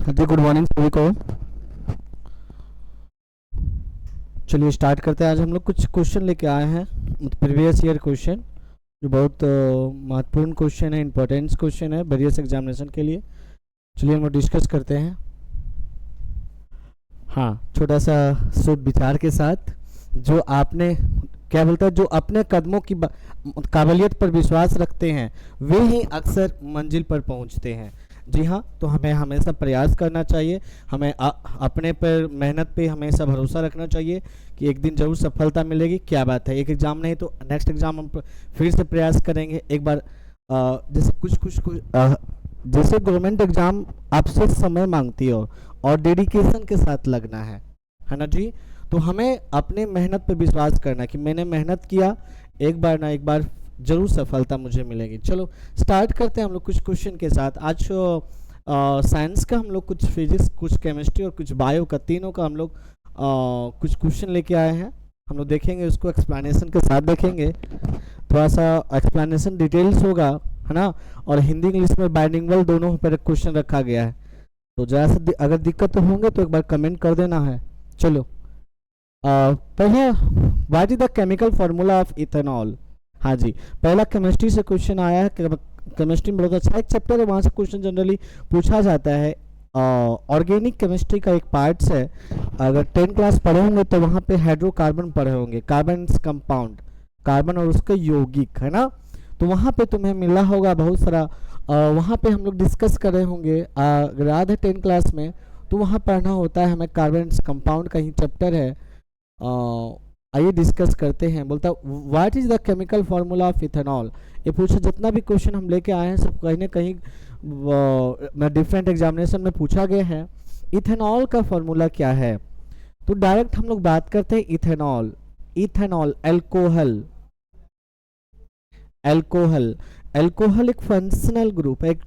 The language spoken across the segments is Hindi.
हाँ जी, गुड मॉर्निंग सभी को। चलिए स्टार्ट करते हैं। आज हम लोग कुछ क्वेश्चन लेके आए हैं, प्रीवियस ईयर क्वेश्चन, जो बहुत महत्वपूर्ण क्वेश्चन है, इंपॉर्टेंस क्वेश्चन है वेरियस एग्जामिनेशन के लिए। चलिए हम लोग डिस्कस करते हैं। हाँ, छोटा सा शुभ विचार के साथ, जो आपने क्या बोलता है, जो अपने कदमों की काबिलियत पर विश्वास रखते हैं वे ही अक्सर मंजिल पर पहुंचते हैं। जी हाँ, तो हमें हमेशा प्रयास करना चाहिए, हमें अपने पर मेहनत पे हमेशा भरोसा रखना चाहिए कि एक दिन जरूर सफलता मिलेगी। क्या बात है, एक एग्ज़ाम नहीं तो नेक्स्ट एग्ज़ाम हम फिर से प्रयास करेंगे एक बार। जैसे जैसे गवर्नमेंट एग्ज़ाम आपसे समय मांगती हो और डेडिकेशन के साथ लगना है ना जी। तो हमें अपने मेहनत पर विश्वास करना कि मैंने मेहनत किया, एक बार ना एक बार जरूर सफलता मुझे मिलेगी। चलो स्टार्ट करते हैं हम लोग कुछ क्वेश्चन के साथ। आज साइंस का हम लोग कुछ फिजिक्स, कुछ केमिस्ट्री और कुछ बायो का, तीनों का हम लोग कुछ क्वेश्चन लेके आए हैं। हम लोग देखेंगे उसको, एक्सप्लेनेशन के साथ देखेंगे। थोड़ा सा एक्सप्लेनेशन डिटेल्स होगा, है ना। और हिंदी इंग्लिश में बाइलिंगुअल दोनों पर क्वेश्चन रखा गया है। तो जरा सा अगर दिक्कत होंगे तो एक बार कमेंट कर देना है। चलो पहले, what is the chemical formula of ethanol. हाँ जी, पहला केमिस्ट्री से क्वेश्चन आया है। केमिस्ट्री में बहुत अच्छा एक चैप्टर है, वहाँ से क्वेश्चन जनरली पूछा जाता है। ऑर्गेनिक केमिस्ट्री का एक पार्ट्स है। अगर 10 क्लास पढ़े होंगे तो वहाँ पे हाइड्रोकार्बन पढ़े होंगे, कार्बन कंपाउंड, कार्बन और उसके यौगिक, है ना। तो वहाँ पे तुम्हें मिला होगा बहुत सारा, वहाँ पे हम लोग डिस्कस कर रहे होंगे। अगर याद है 10 क्लास में, तो वहाँ पढ़ना होता है हमें, कार्बन कंपाउंड का ही चैप्टर है। आइए डिस्कस करते हैं। बोलता what is the chemical formula of ethanol. ये पूछा, जितना भी क्वेश्चन हम लेके आए हैं सब कहीं ना कहीं डिफरेंट एग्जामिनेशन में पूछा गया है। इथेनॉल का फार्मूला क्या है, तो डायरेक्ट हम लोग बात करते हैं। Ethanol, ethanol alcohol, alcohol, alcohol एक फंक्शनल ग्रुप है, एक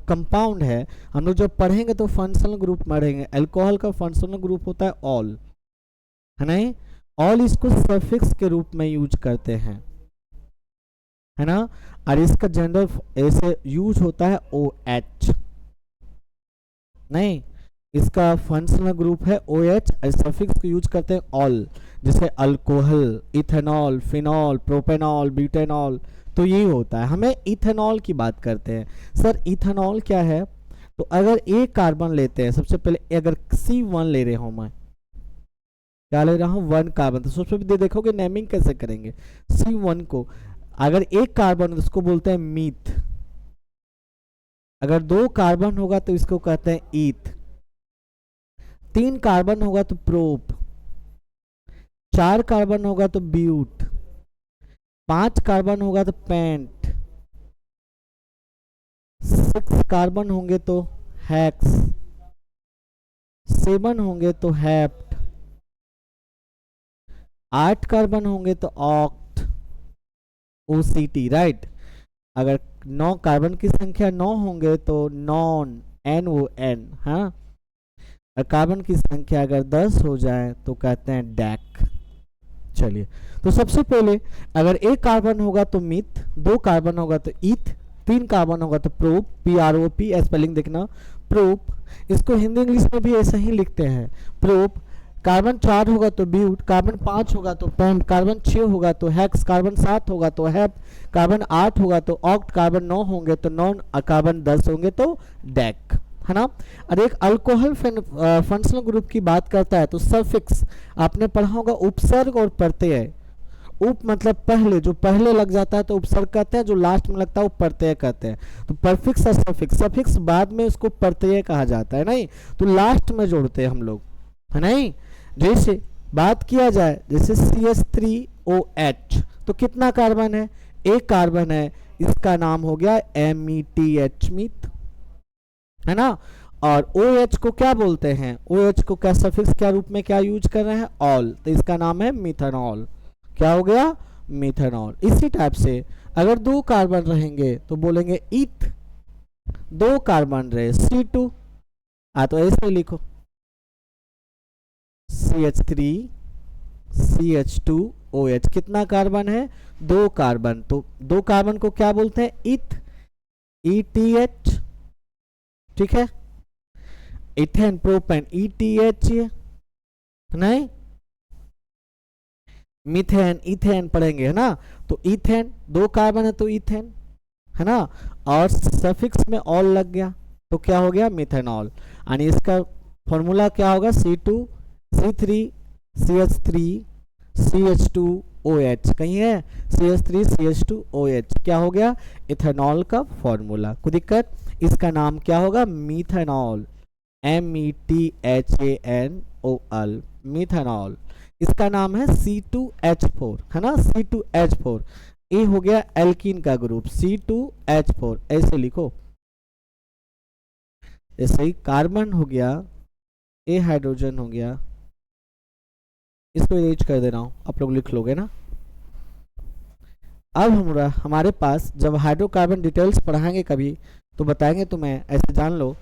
कंपाउंड है। हम लोग जब पढ़ेंगे तो फंक्शनल ग्रुप पढ़ेंगे। एल्कोहल का फंक्शनल ग्रुप होता है ऑल, है नहीं। ऑल इसको सफिक्स के रूप में यूज करते हैं, है ना। और इसका जनरल ऐसे यूज होता है ओ एच, नहीं, इसका फंक्शनल ग्रुप है ओ एच, और सफिक्स को यूज करते हैं ऑल। जैसे alcohol, ethanol, phenol, propanol, butanol. तो यही होता है। हमें इथेनॉल की बात करते हैं। सर इथेनॉल क्या है, तो अगर एक कार्बन लेते हैं, सबसे पहले अगर C1 ले रहे हो, मैं क्या ले रहा हूँ, 1 कार्बन, तो सबसे पहले देखोगे नेमिंग कैसे करेंगे। C1 को अगर एक कार्बन, उसको बोलते हैं मीथ। अगर 2 कार्बन होगा तो इसको कहते हैं ईथ। 3 कार्बन होगा तो प्रोप। 4 कार्बन होगा तो ब्यूट। 5 कार्बन होगा तो पेंट। 6 कार्बन होंगे तो हेक्स। 7 होंगे तो हेप्ट। 8 कार्बन होंगे तो ऑक्ट, OCT, राइट। अगर 9 कार्बन की संख्या 9 होंगे तो नॉन, NON, हाँ। और कार्बन की संख्या अगर 10 हो जाए तो कहते हैं डैक। चलिए, तो सबसे पहले अगर एक कार्बन होगा तो मिथ, 2 कार्बन होगा तो ईथ, 3 कार्बन होगा तो प्रोप, PROP, स्पेलिंग देखना, प्रोप। इसको हिंदी इंग्लिश में भी ऐसा ही लिखते हैं, प्रोप। कार्बन 4 होगा तो ब्यूट, कार्बन 5 होगा तो पेंट, कार्बन 6 होगा तो हेक्स, कार्बन 7 होगा तो हेप, कार्बन 8 होगा तो ऑक्ट, कार्बन 9 होंगे तो नॉन, कार्बन 10 होंगे तो डैक, है ना। और एक अल्कोहल फंक्शनल ग्रुप की बात करता है तो सफिक्स आपने पढ़ा होगा, उपसर्ग और प्रत्यय। उप मतलब पहले, जो पहले लग जाता है तो उपसर्ग कहते हैं, जो लास्ट में लगता है वो प्रत्यय कहते हैं। तो परफिक्स और सफिक्स, सफिक्स बाद में उसको प्रत्यय कहा जाता है, नहीं तो लास्ट में जोड़ते हैं हम लोग, है नहीं। जैसे बात किया जाए, जैसे CH3OH, तो कितना कार्बन है, एक कार्बन है, इसका नाम हो गया METH, मीथ, है ना। और OH को क्या बोलते हैं, OH को क्या सफिक्स क्या रूप में क्या यूज कर रहे हैं, ऑल, तो इसका नाम है मिथेनॉल। क्या हो गया, मिथेनॉल। इसी टाइप से अगर 2 कार्बन रहेंगे तो बोलेंगे ईथ, 2 कार्बन रहे C2, तो ऐसे लिखो CH3 CH2OH, कितना कार्बन है, 2 कार्बन, तो 2 कार्बन को क्या बोलते हैं, ईथ, ETH, ठीक है। इथेन प्रोपेन ETH, नहीं मीथेन इथेन पढ़ेंगे है ना। तो इथेन 2 कार्बन है तो इथेन है ना, और सफिक्स में ऑल लग गया तो क्या हो गया मिथेनॉल। यानी इसका फॉर्मूला क्या होगा C2C3CH3CH2OH, कहीं है CH3CH2OH, क्या हो गया इथेनॉल का फॉर्मूला। कोई दिक्कत, इसका नाम क्या होगा मीथेनॉल, METHANOL, मीथेनॉल। इसका नाम है C2H4 है ना, C2H4। ये हो गया एल्कीन का ग्रुप C2H4, ऐसे लिखो। ऐसे ही कार्बन हो गया, ए हाइड्रोजन हो गया, इसको इरेज कर दे रहा हूं, आप लोग लिख लोगे ना। अब हमारे पास जब हाइड्रोकार्बन डिटेल्स पढ़ाएंगे कभी तो बताएंगे तुम्हें, ऐसे जान लो।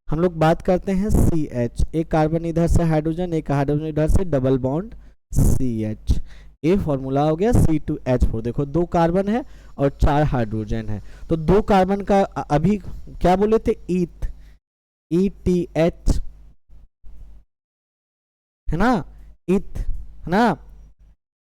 हम लोग बात करते हैं CH, एक कार्बन इधर से हाइड्रोजन, एक हाइड्रोजन इधर से, डबल बॉन्ड CH, ये फॉर्मूला हो गया C2H4। देखो 2 कार्बन है और 4 हाइड्रोजन है, तो 2 कार्बन का अभी क्या बोले थे ETH, ETH है ना, ETH है ना।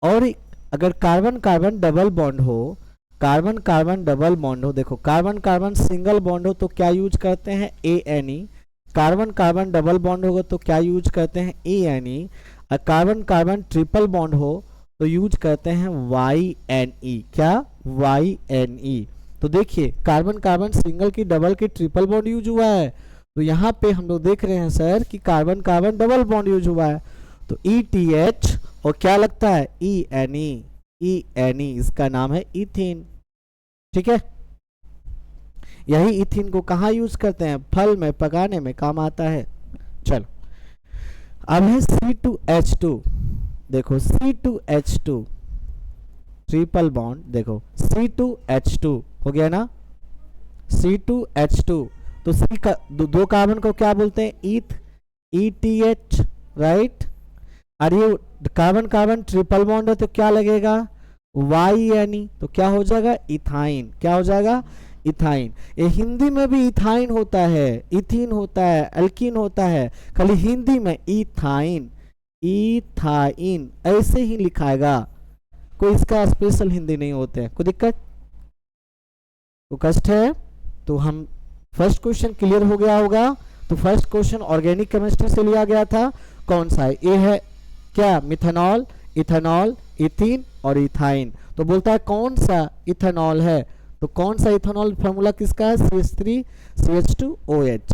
और अगर कार्बन कार्बन डबल बॉन्ड हो, कार्बन कार्बन डबल बॉन्ड हो, देखो कार्बन कार्बन सिंगल बॉन्ड हो तो क्या यूज करते हैं ANE, carbon carbon double bond होगा तो क्या यूज करते हैं ANE, और कार्बन कार्बन ट्रिपल बॉन्ड हो तो यूज करते हैं YNE, क्या YNE। तो देखिए कार्बन कार्बन सिंगल की डबल की ट्रिपल बॉन्ड यूज हुआ है, तो यहाँ पे हम लोग देख रहे हैं सर कि carbon carbon double bond use हुआ है, तो ETH और क्या लगता है ENE, ENE, इसका नाम है इथीन। ठीक है, यही इथीन को कहाँ यूज करते हैं, फल में पकाने में काम आता है। चलो अब है C2H2, देखो C2H2 ट्रिपल बॉन्ड, देखो C2H2 हो गया ना, C2H2, तो C का 2 कार्बन को क्या बोलते हैं ETH, ETH, राइट। और ये कार्बन कार्बन ट्रिपल बॉन्ड है तो क्या लगेगा YNE, तो क्या हो जाएगा इथाइन, क्या हो जाएगा इथाइन। ये हिंदी में भी इथाइन होता है, इथीन होता है, एल्कीन होता है, खाली हिंदी में इथाइन, इथाइन ऐसे ही लिखाएगा, कोई इसका स्पेशल हिंदी नहीं होते हैं। कोई दिक्कत, तो कष्ट है। तो हम फर्स्ट क्वेश्चन क्लियर हो गया होगा। तो फर्स्ट क्वेश्चन ऑर्गेनिक केमिस्ट्री से लिया गया था, कौन सा है, ये है क्या मिथेनॉल, इथेनॉल, इथीन और इथाइन। तो बोलता है कौन सा इथेनॉल है, तो कौन सा इथेनॉल फॉर्मूला किसका है CH3CH2OH।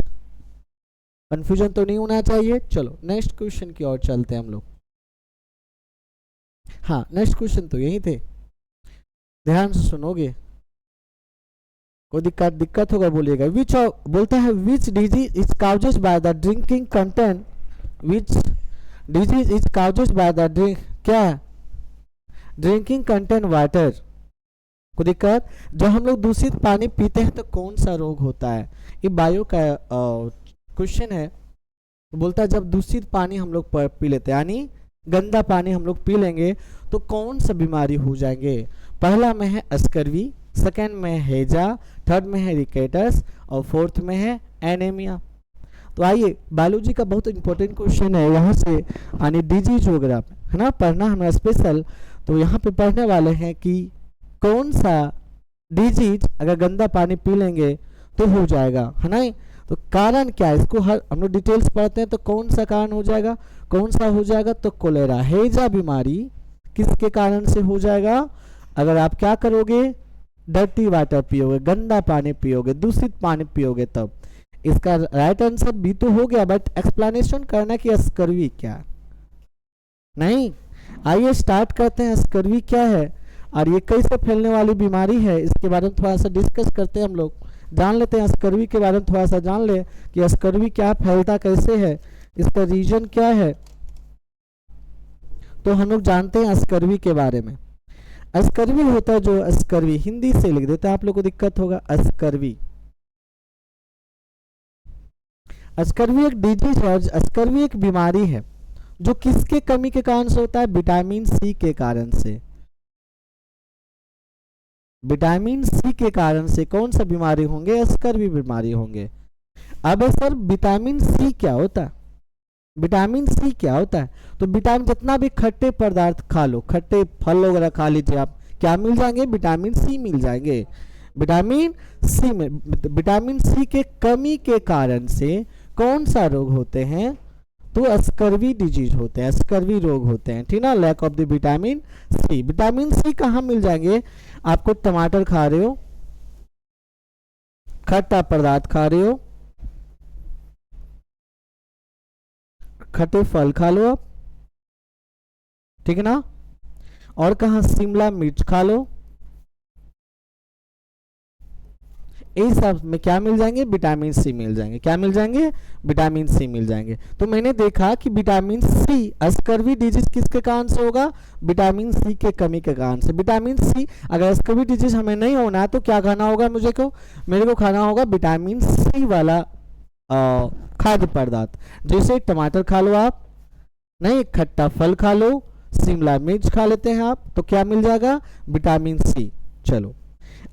कंफ्यूजन तो नहीं होना चाहिए। चलो नेक्स्ट क्वेश्चन की ओर चलते हैं हम लोग। हाँ नेक्स्ट क्वेश्चन तो यही थे, ध्यान से सुनोगे, कोई दिक्कत होगा बोलिएगा। विच बोलता है which disease is caused by the drinking content, which disease is caused by the drink, क्या ड्रिंकिंग कंटेंट वाटर। को दिक्कत, जब हम लोग दूषित पानी पीते हैं तो कौन सा रोग होता है, ये बायो का क्वेश्चन है। तो बोलता है जब दूषित पानी हम लोग पी लेते हैं, यानी गंदा पानी हम लोग पी लेंगे तो कौन सा बीमारी हो जाएंगे। पहला में है स्कर्वी, सेकंड में है हेजा, थर्ड में है रिकेटस और फोर्थ में है एनीमिया। तो आइए बायोलॉजी का बहुत इंपॉर्टेंट क्वेश्चन है यहाँ से, यानी डिजीज वगैरह है ना पढ़ना हमारा स्पेशल। तो यहाँ पे पढ़ने वाले हैं कि कौन सा डिजीज अगर गंदा पानी पी लेंगे तो हो जाएगा, है ना। तो कारण क्या है, इसको हर हम लोग डिटेल्स पढ़ते हैं। तो कौन सा कारण हो जाएगा, कौन सा हो जाएगा, तो कोलेरा, हेजा बीमारी किसके कारण से हो जाएगा, अगर आप क्या करोगे डर्टी वाटर पियोगे, गंदा पानी पियोगे, दूषित पानी पियोगे तब। इसका राइट आंसर भी तो हो गया, बट एक्सप्लेनेशन करना कि स्कर्वी क्या नहीं। आइए स्टार्ट करते हैं, स्कर्वी क्या है और ये कैसे फैलने वाली बीमारी है, इसके बारे में थोड़ा सा डिस्कस करते हैं। हम लोग जान लेते हैं स्कर्वी के बारे में, थोड़ा सा जान ले कि स्कर्वी क्या फैलता कैसे है, इसका रीजन क्या है। तो हम लोग जानते हैं स्कर्वी के बारे में। स्कर्वी होता है जो, स्कर्वी हिंदी से लिख देते हैं, आप लोग को दिक्कत होगा। स्कर्वी, स्कर्वी एक डिजीज है, स्कर्वी एक बीमारी है जो किसके कमी के कारण से होता है, विटामिन सी के कारण से। विटामिन सी के कारण से कौन सा बीमारी होंगे, स्कर्वी बीमारी होंगे। अब सर विटामिन सी क्या होता है? विटामिन सी क्या होता है? तो विटामिन जितना भी खट्टे पदार्थ खा लो, खट्टे फल वगैरह खा लीजिए आप, क्या मिल जाएंगे? विटामिन सी मिल जाएंगे। विटामिन सी में, विटामिन सी के कमी के कारण से कौन सा रोग होते हैं? तो स्कर्वी डिजीज होते हैं, स्कर्वी रोग होते हैं, ठीक ना, lack of the vitamin C. Vitamin C कहाँ मिल जाएंगे? आपको टमाटर खा रहे हो, खट्टा पदार्थ खा रहे हो, खट्टे फल खा लो आप, ठीक है ना, और कहा शिमला मिर्च खा लो, इस सब में क्या मिल जाएंगे? विटामिन सी मिल जाएंगे। क्या मिल जाएंगे? विटामिन सी मिल जाएंगे। तो मैंने देखा कि विटामिन सी स्कर्वी डिजीज किसके कारण से होगा? विटामिन सी के कमी के कारण से। विटामिन सी, अगर स्कर्वी डिजीज हमें नहीं होना है तो क्या खाना होगा मेरे को खाना होगा विटामिन सी वाला खाद्य पदार्थ। जैसे टमाटर खा लो आप, नहीं खट्टा फल खा लो, शिमला मिर्च खा लेते हैं आप, तो क्या मिल जाएगा? Vitamin C. चलो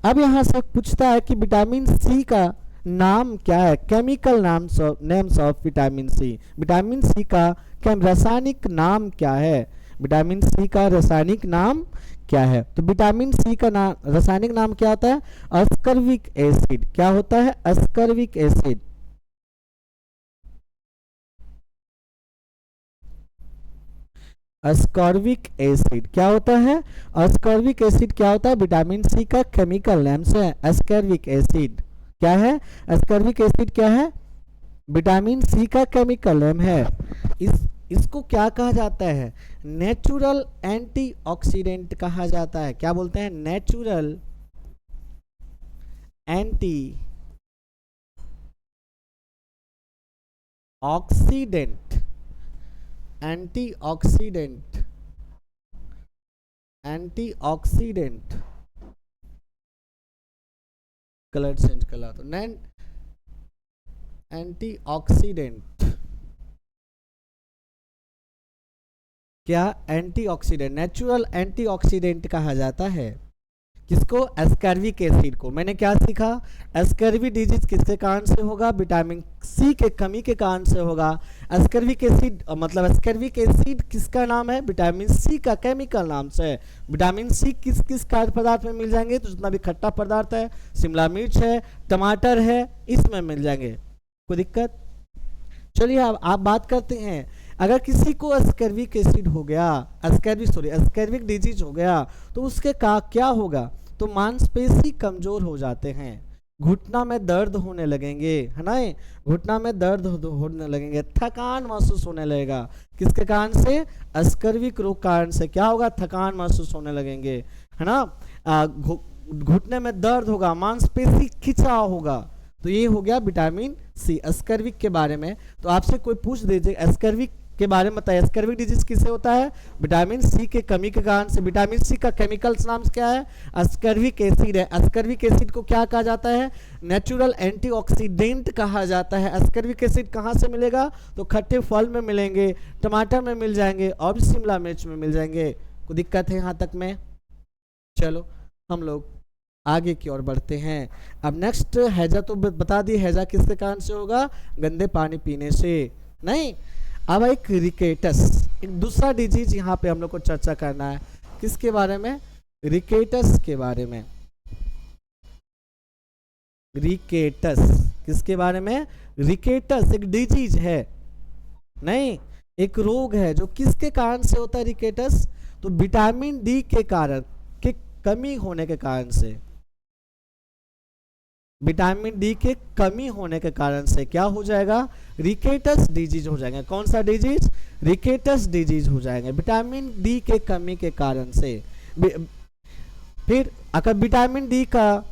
अब यहां से पूछता है कि विटामिन सी का नाम क्या है? Chemical names of vitamin C. Vitamin C का रासायनिक नाम क्या है? विटामिन सी का रासायनिक नाम क्या है? तो विटामिन सी का रासायनिक नाम क्या होता है? अस्कर्बिक एसिड। क्या होता है? अस्कर्बिक एसिड। अस्कॉर्बिक एसिड क्या होता है? अस्कॉर्बिक एसिड क्या होता है? विटामिन सी का केमिकल नेम से है अस्कॉर्बिक एसिड। क्या है? अस्कॉर्बिक एसिड क्या है? विटामिन सी का केमिकल नेम है। इसको क्या कहा जाता है? नेचुरल एंटीऑक्सीडेंट कहा जाता है। क्या बोलते हैं? Natural anti oxidant. Antioxidant, antioxidant, colour change कर ला तो नैन एंटीऑक्सीडेंट। क्या? एंटीऑक्सीडेंट, नेचुरल एंटीऑक्सीडेंट कहा जाता है। किसको? एस्कॉर्बिक एसिड को। मैंने क्या सीखा? एस्कॉर्बिक डिजीज किसके कारण से होगा? विटामिन सी के कमी के कारण से होगा। एस्कॉर्बिक एसिड मतलब एस्कॉर्बिक एसिड किसका नाम है? विटामिन सी का केमिकल नाम से। विटामिन सी किस किस खाद्य पदार्थ में मिल जाएंगे? तो जितना भी खट्टा पदार्थ है, शिमला मिर्च है, टमाटर है, इसमें मिल जाएंगे। कोई दिक्कत? चलिए अब आप बात करते हैं, अगर किसी को एस्कॉर्बिक एसिड हो गया, एस्कॉर्बिक डिजीज हो गया, तो उसके क्या होगा? तो मांसपेशी कमजोर हो जाते हैं, घुटना में दर्द होने लगेंगे, है ना, घुटना में दर्द होने लगेंगे, थकान महसूस होने लगेगा। किसके कारण से? एस्कॉर्बिक रोग कारण से क्या होगा? थकान महसूस होने लगेंगे, है ना, घुटने में दर्द होगा, मांसपेशी खिंचा होगा। तो ये हो गया विटामिन सी एस्कॉर्बिक के बारे में। तो आपसे कोई पूछ दीजिए एस्कॉर्बिक के बारे में बताइए, एस्कॉर्बिक डिजीज किससे होता है? विटामिन सी के कमी के कारण से। विटामिन सी का केमिकल नाम क्या है? एस्कॉर्बिक एसिड है। एस्कॉर्बिक एसिड को क्या कहा जाता है? नेचुरल एंटीऑक्सीडेंट कहा जाता है। एस्कॉर्बिक एसिड कहाँ से मिलेगा? तो खट्टे फल में मिलेंगे, टमाटर में मिल जाएंगे और शिमला मिर्च में मिल जाएंगे। कोई दिक्कत है यहाँ तक में? चलो हम लोग आगे की ओर बढ़ते हैं। अब नेक्स्ट हैजा तो बता दी, हैजा किसके कारण से होगा? गंदे पानी पीने से। नहीं, अब एक रिकेटस, एक दूसरा डिजीज यहाँ पे हम लोग को चर्चा करना है। किसके बारे में? रिकेटस के बारे में। रिकेटस किसके बारे में? रिकेटस एक डिजीज है, नहीं एक रोग है जो किसके कारण से होता है? रिकेटस तो विटामिन डी के कारण के कमी होने के कारण से, विटामिन डी के कमी होने के कारण से क्या हो जाएगा? रिकेटस डिजीज हो जाएगा। कौन सा डिजीज? रिकेटस डिजीज हो जाएगा विटामिन डी के कमी के कारण से। फिर अगर विटामिन डी का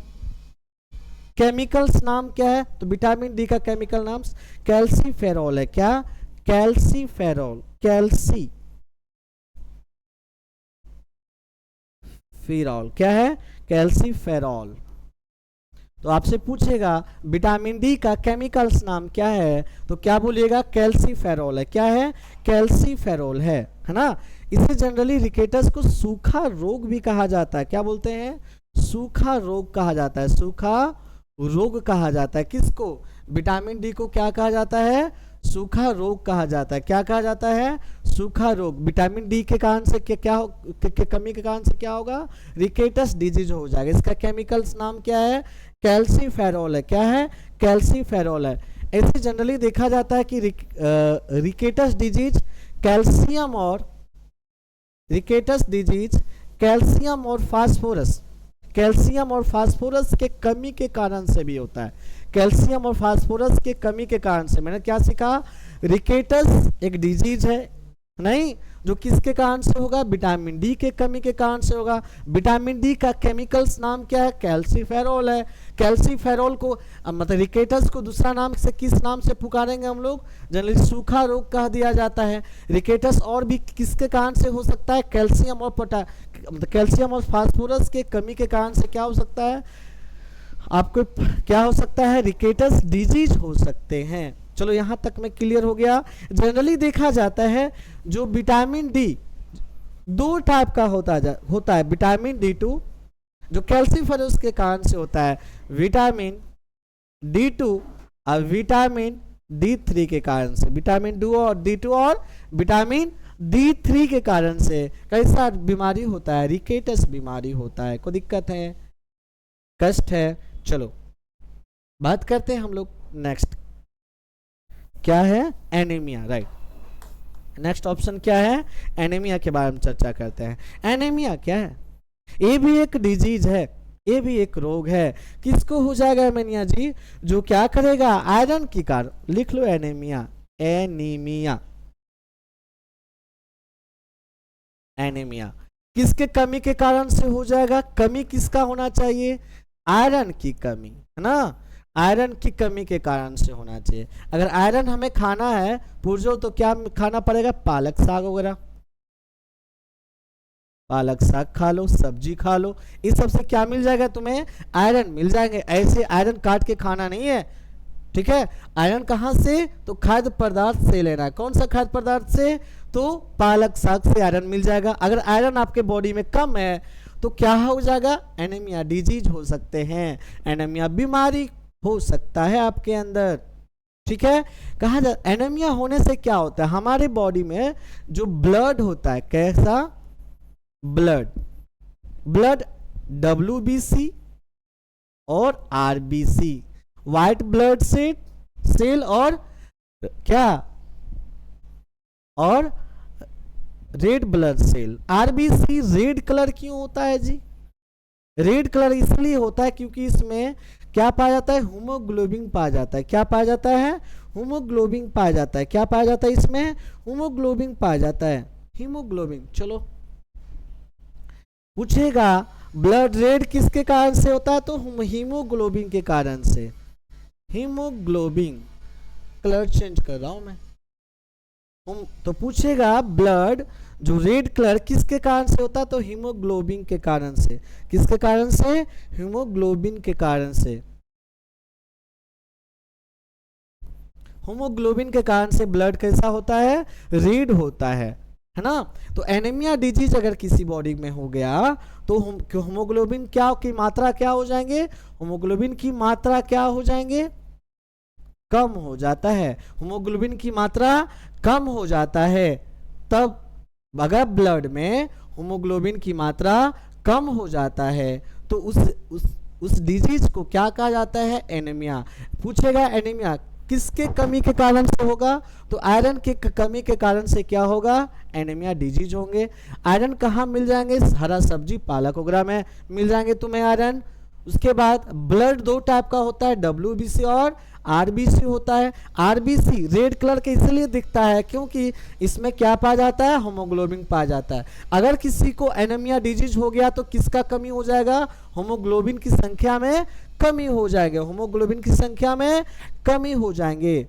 केमिकल्स नाम क्या है? तो विटामिन डी का केमिकल नाम कैल्सीफेरॉल है। क्या? कैल्सीफेरॉल, कैल्सीफेरॉल क्या है? कैल्सीफेरॉल। तो आपसे पूछेगा विटामिन डी का केमिकल्स नाम क्या है, तो क्या बोलिएगा? कैल्सीफेरॉल है। क्या है? कैल्सीफेरॉल है ना। इसे जनरली रिकेटस को सूखा रोग भी कहा जाता है। क्या बोलते हैं? सूखा रोग कहा जाता है। सूखा रोग कहा जाता है किसको? विटामिन डी को क्या कहा जाता है? सूखा रोग कहा जाता है। क्या कहा जाता है? सूखा रोग। विटामिन डी के कारण से कमी के कारण से क्या होगा? रिकेटस डिजीज हो जाएगा। इसका केमिकल्स नाम क्या है? कैल्सीफेरॉल है। क्या है? कैल्सीफेरॉल है। ऐसे जनरली देखा जाता है कि रिकेटस डिजीज कैल्शियम और कैल्शियम और फास्फोरस के कमी के कारण से भी होता है। कैल्शियम और फास्फोरस के कमी के कारण से। मैंने क्या सीखा? रिकेटस एक डिजीज है नहीं, जो किसके कारण से होगा? विटामिन डी के कमी के कारण से होगा। विटामिन डी का केमिकल्स नाम क्या है? कैल्सीफेरॉल है। कैल्सीफेरॉल को मतलब रिकेटस को दूसरा नाम से किस नाम से पुकारेंगे हम लोग? जनरली सूखा रोग कह दिया जाता है। रिकेटस और भी किसके कारण से हो सकता है? कैल्शियम और फास्फोरस के कमी के कारण से क्या हो सकता है? आपको क्या हो सकता है? रिकेटस डिजीज हो सकते हैं। चलो यहां तक में क्लियर हो गया। जनरली देखा जाता है जो विटामिन डी दो टाइप का होता है। विटामिन D2 जो कैल्सीफेरस के कारण से होता है, विटामिन D2 और विटामिन D3 के कारण से। विटामिन D2 और विटामिन D3 के कारण से कैसा बीमारी होता है? रिकेटस बीमारी होता है। कोई दिक्कत है? कष्ट है? चलो बात करते हैं हम लोग नेक्स्ट। क्या है? एनीमिया। राइट। नेक्स्ट ऑप्शन क्या है? एनीमिया के बारे में चर्चा करते हैं। एनीमिया क्या है? ये भी एक डिजीज है, ये भी एक रोग है। किसको हो जाएगा एनीमिया जी? जो क्या करेगा? आयरन की कारण। लिख लो एनीमिया। एनीमिया एनीमिया किसके कमी के कारण से हो जाएगा? कमी किसका होना चाहिए? आयरन की कमी, है ना? आयरन की कमी के कारण से होना चाहिए। अगर आयरन हमें खाना है पुरजो, तो क्या खाना पड़ेगा? पालक साग वगैरह। पालक साग खा लो, सब्जी खा लो, इस सब से क्या मिल जाएगा तुम्हें? आयरन मिल जाएंगे। ऐसे आयरन काट के खाना नहीं है, ठीक है? आयरन कहाँ से? तो खाद्य पदार्थ से लेना है। कौन सा खाद्य पदार्थ से? तो पालक साग से आयरन मिल जाएगा। अगर आयरन आपके बॉडी में कम है तो क्या हो जाएगा? एनीमिया डिजीज हो सकते हैं। एनीमिया बीमारी हो सकता है आपके अंदर, ठीक है? कहा जाता एनीमिया होने से क्या होता है? हमारे बॉडी में जो ब्लड होता है, कैसा ब्लड WBC और RBC, व्हाइट ब्लड सेल और क्या? और red blood cell. RBC red colour क्यों होता है जी? रेड कलर इसलिए होता है क्योंकि इसमें क्या पाया जाता है? हीमोग्लोबिन पाया जाता है। क्या पाया जाता है? हीमोग्लोबिन पाया जाता है। क्या पाया जाता है इसमें? हीमोग्लोबिन पाया जाता है। हीमोग्लोबिन। चलो पूछेगा ब्लड रेड किसके कारण से होता है? तो हीमोग्लोबिन के कारण से। हीमोग्लोबिन, कलर चेंज कर रहा हूं मैं। तो पूछेगा ब्लड जो रेड कलर किसके कारण से होता है? तो हीमोग्लोबिन के कारण से। किसके कारण से? हीमोग्लोबिन के कारण से। हीमोग्लोबिन के कारण से ब्लड कैसा होता है? रेड होता है ना? तो एनीमिया डिजीज अगर किसी बॉडी में हो गया तो हीमोग्लोबिन क्या की मात्रा क्या हो जाएंगे? हीमोग्लोबिन की मात्रा क्या हो जाएंगे? कम हो जाता है। हीमोग्लोबिन की मात्रा कम हो जाता है। तब अगर ब्लड में हीमोग्लोबिन की मात्रा कम हो जाता है तो उस डिजीज को क्या कहा जाता है? एनीमिया। पूछेगा एनीमिया किसके कमी के कारण से होगा? तो आयरन के कमी के कारण से क्या होगा? एनीमिया डिजीज होंगे। आयरन कहाँ मिल जाएंगे? हरा सब्जी, पालक वगैरह में मिल जाएंगे तुम्हें आयरन। उसके बाद ब्लड दो टाइप का होता है, WBC और RBC होता है। RBC रेड कलर के इसलिए दिखता है क्योंकि इसमें क्या पाया जाता है? हीमोग्लोबिन पाया जाता है। अगर किसी को एनीमिया डिजीज हो गया तो किसका कमी हो जाएगा? हीमोग्लोबिन की संख्या में कमी हो जाएगी। हीमोग्लोबिन की संख्या में कमी हो जाएंगे।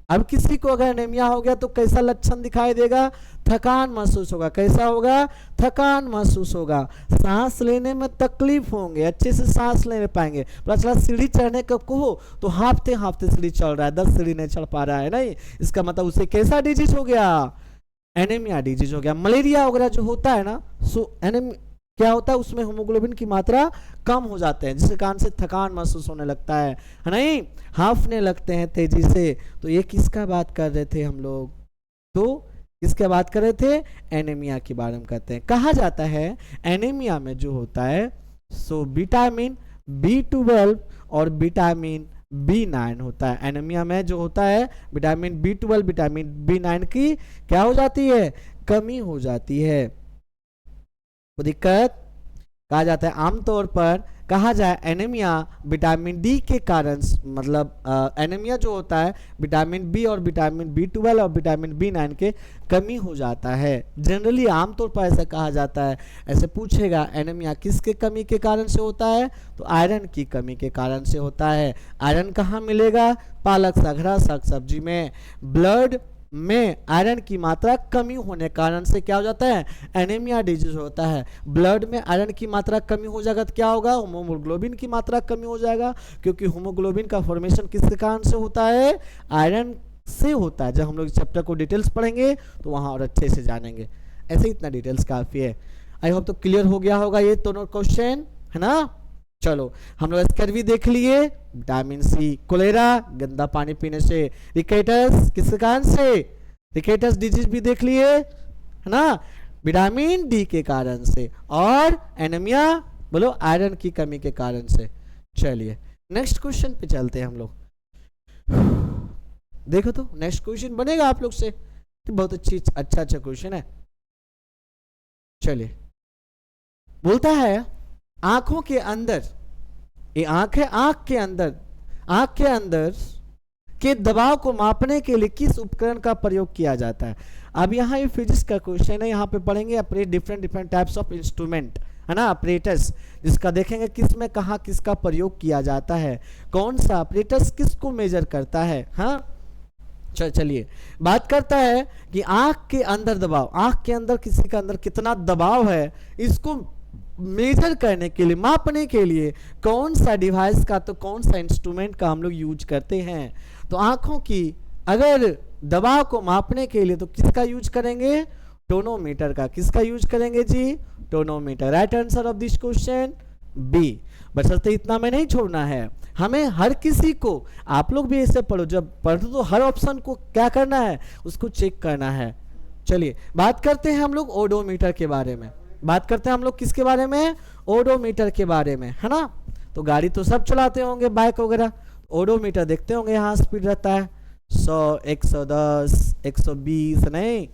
अब किसी को अगर एनीमिया हो गया तो कैसा लक्षण दिखाई देगा? थकान महसूस होगा। कैसा होगा? थकान महसूस होगा। सांस लेने में तकलीफ होंगे, अच्छे से सांस ले पाएंगे। पता चला सीढ़ी चढ़ने का कहो तो हांफते हांफते सीढ़ी चढ़ रहा है, 10 सीढ़ी नहीं चढ़ पा रहा है। नहीं, इसका मतलब उसे कैसा डिजीज हो गया? एनीमिया डिजीज हो गया। मलेरिया वगैरह जो होता है ना, सो क्या होता है, उसमें हीमोग्लोबिन की मात्रा कम हो जाते हैं, जिसके कारण से थकान महसूस होने लगता है नहीं, हांफने लगते हैं तेजी से। तो ये किसका बात कर रहे थे हम लोग, तो किसके बात कर रहे थे, एनीमिया के बारे में कहते हैं। कहा जाता है एनीमिया में जो होता है सो विटामिन B12 और विटामिन B9 होता है। एनीमिया में जो होता है विटामिन B12 विटामिन B9 की क्या हो जाती है, कमी हो जाती है। तो दिक्कत कहा जाता है आमतौर पर कहा जाए एनीमिया विटामिन डी के कारण, मतलब एनीमिया जो होता है विटामिन बी और विटामिन B12 और विटामिन B9 के कमी हो जाता है। जनरली आमतौर पर ऐसा कहा जाता है। ऐसे पूछेगा एनीमिया किसके कमी के कारण से होता है, तो आयरन की कमी के कारण से होता है। आयरन कहाँ मिलेगा, पालक साग हरा साग सब्जी में। ब्लड में आयरन की मात्रा कमी होने कारण से क्या हो जाता है, एनीमिया डिजीज होता है। ब्लड में आयरन की मात्रा कमी हो जाएगा तो क्या होगा, हीमोग्लोबिन की मात्रा कमी हो जाएगा, क्योंकि हीमोग्लोबिन का फॉर्मेशन किसके कारण से होता है, आयरन से होता है। जब हम लोग चैप्टर को डिटेल्स पढ़ेंगे तो वहां और अच्छे से जानेंगे। ऐसे इतना डिटेल्स काफी है। आई होप तो क्लियर हो गया होगा ये दोनों क्वेश्चन, है ना। चलो हम लोग स्कर्वी देख लिए, विटामिन सी, कोलेरा गंदा पानी पीने से, रिकेटस किस कारण से, रिकेटस डिजीज भी देख लिए, है ना, विटामिन डी के कारण से, और एनीमिया बोलो आयरन की कमी के कारण से। चलिए नेक्स्ट क्वेश्चन पे चलते हैं हम लोग। देखो तो नेक्स्ट क्वेश्चन बनेगा आप लोग से, तो बहुत अच्छा क्वेश्चन है। चलिए बोलता है आंखों के अंदर, ये आंख है, आंख के अंदर के दबाव को मापने के लिए किस उपकरण का प्रयोग किया जाता है। अब यहाँ ये फिजिक्स का क्वेश्चन है, यहाँ पे पढ़ेंगे डिफरेंट टाइप्स ऑफ इंस्ट्रूमेंट, है ना, ऑपरेटर्स, जिसका देखेंगे किस में कहाँ किसका प्रयोग किया जाता है, कौन सा ऑपरेटर्स किसको मेजर करता है। हाँ चलिए बात करता है कि आंख के अंदर दबाव, आंख के अंदर किसी के अंदर कितना दबाव है, इसको मेजर करने के लिए, मापने के लिए कौन सा डिवाइस का, तो कौन सा इंस्ट्रूमेंट का हम लोग यूज करते हैं। तो आंखों की अगर दबाव को मापने के लिए तो किसका यूज करेंगे, टोनोमीटर का। किसका यूज करेंगे जी, tonometer. Right answer of this question B. बशर्ते इतना में नहीं छोड़ना है, हमें हर किसी को, आप लोग भी ऐसे पढ़ो, जब पढ़ो तो हर ऑप्शन को क्या करना है, उसको चेक करना है। चलिए बात करते हैं हम लोग ओडोमीटर के बारे में। बात करते हैं हम लोग किसके बारे में, ओडोमीटर के बारे में, है ना। तो गाड़ी तो सब चलाते होंगे, बाइक वगैरह, ओडोमीटर देखते होंगे, यहाँ स्पीड रहता है 100, 110, 120, नहीं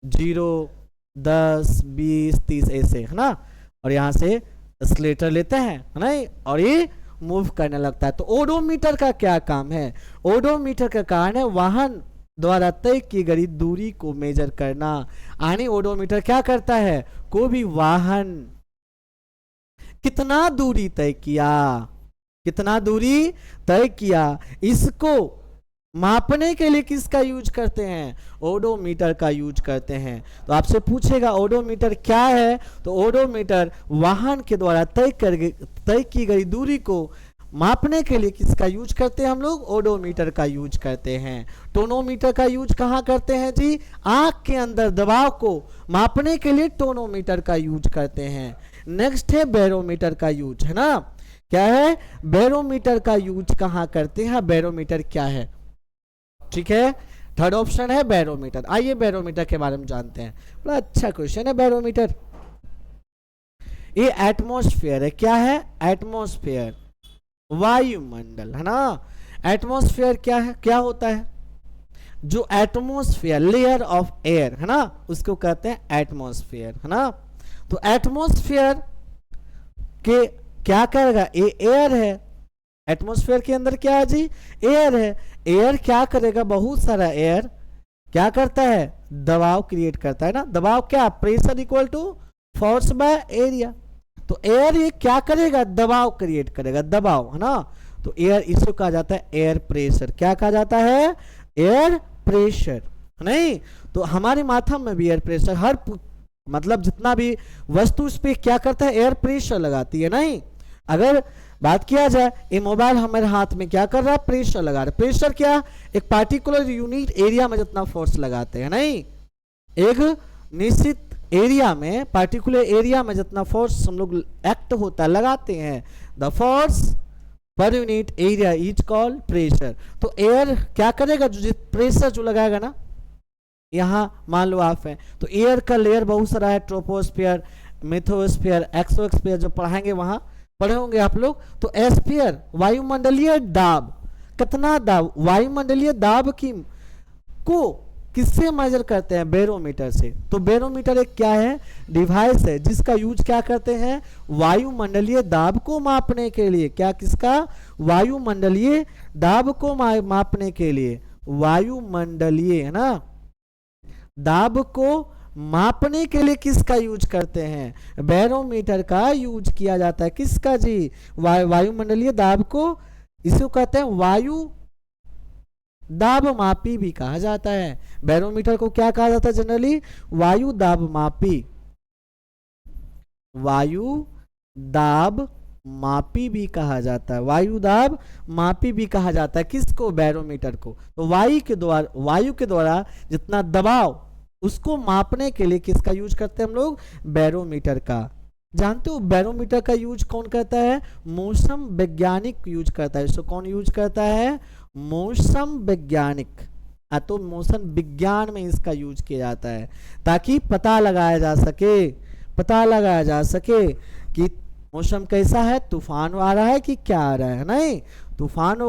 0, 10, 20, 30 ऐसे, है ना। और यहाँ से स्लेटर लेते हैं, है ना, और ये मूव करने लगता है। तो ओडोमीटर का क्या काम है, ओडोमीटर का कारण है वाहन द्वारा तय की गई दूरी को मेजर करना। यानी ओडोमीटर क्या करता है, कोई भी वाहन कितना दूरी तय किया, कितना दूरी तय किया, इसको मापने के लिए किसका यूज करते हैं, ओडोमीटर का यूज करते हैं। तो आपसे पूछेगा ओडोमीटर क्या है, तो ओडोमीटर वाहन के द्वारा तय की गई दूरी को मापने के लिए किसका यूज करते हैं हम लोग, ओडोमीटर का यूज करते हैं। टोनोमीटर का यूज कहाँ करते हैं जी, आंख के अंदर दबाव को मापने के लिए टोनोमीटर का यूज करते हैं। नेक्स्ट है बैरोमीटर का यूज, है ना। क्या है, बैरोमीटर का यूज कहाँ करते हैं, बैरोमीटर क्या है, ठीक है, थर्ड ऑप्शन है बैरोमीटर। आइए बैरोमीटर के बारे में जानते हैं, बड़ा अच्छा क्वेश्चन है बैरोमीटर। ये एटमॉस्फेयर है, क्या है, एटमॉस्फेयर, वायुमंडल, है ना। एटमॉस्फेयर क्या है, क्या होता है, जो एटमॉस्फेयर लेयर ऑफ एयर, है ना, उसको कहते हैं एटमॉस्फेयर, है ना। तो एटमॉस्फेयर के क्या करेगा, ये एयर है, एटमॉस्फेयर के अंदर क्या है जी, एयर है। एयर क्या करेगा, बहुत सारा एयर क्या करता है, दबाव क्रिएट करता है ना। दबाव क्या, pressure equal to force by area. तो एयर ये क्या करेगा, दबाव क्रिएट करेगा, दबाव, है ना। तो एयर, इसको कहा जाता है एयर प्रेशर। क्या कहा जाता है, एयर प्रेशर, नहीं। तो हमारे माथा में भी एयर प्रेशर, हर मतलब जितना भी वस्तु उस पर क्या करता है, एयर प्रेशर लगाती है, नहीं। अगर बात किया जाए, ये मोबाइल हमारे हाथ में क्या कर रहा है, प्रेशर लगा रहा है। प्रेशर क्या, एक पार्टिकुलर यूनिट एरिया में जितना फोर्स लगाते हैं, नहीं, एक निश्चित एरिया में, पार्टिकुलर एरिया में जितना फोर्स हम लोग एक्ट होता है, लगाते हैं, the force per unit area is called pressure. तो एयर क्या करेगा, जो प्रेशर जो लगाएगा ना, यहां मान लो आप हैं तो एयर का लेयर बहुत सारा है, ट्रोपोस्फियर, मेथोस्फियर, एक्सोस्फियर, जो पढ़ाएंगे वहां पढ़े होंगे आप लोग। तो एस्फियर वायुमंडलीय दाब, कितना दाब, वायुमंडलीय दाब की को किससे मेजर करते हैं, बैरोमीटर से। तो बैरोमीटर एक क्या है, डिवाइस है जिसका यूज क्या करते हैं, वायुमंडलीय दाब को मापने के लिए। क्या, किसका, वायुमंडलीय दाब को मापने के लिए, वायुमंडलीय है ना, दाब को मापने के लिए किसका यूज करते हैं, बैरोमीटर का यूज किया जाता है। किसका जी, वायुमंडलीय दाब को, इसको कहते हैं वायु दाब मापी भी कहा जाता है। बैरोमीटर को क्या कहा जाता है जनरली, वायु दाब मापी, वायु दाब मापी भी कहा जाता है, वायु दाब मापी भी कहा जाता है। किसको, बैरोमीटर को। तो वायु के द्वारा जितना दबाव उसको मापने के लिए किसका यूज करते हैं हम लोग, बैरोमीटर का। जानते हो बैरोमीटर का यूज कौन करता है, मौसम वैज्ञानिक यूज करता है। इसको कौन यूज करता है, मौसम वैज्ञानिक। तो मौसम विज्ञान में इसका यूज किया जाता है ताकि पता लगाया जा सके कि मौसम कैसा है, तूफान आ रहा है कि क्या आ रहा है। नहीं, तूफान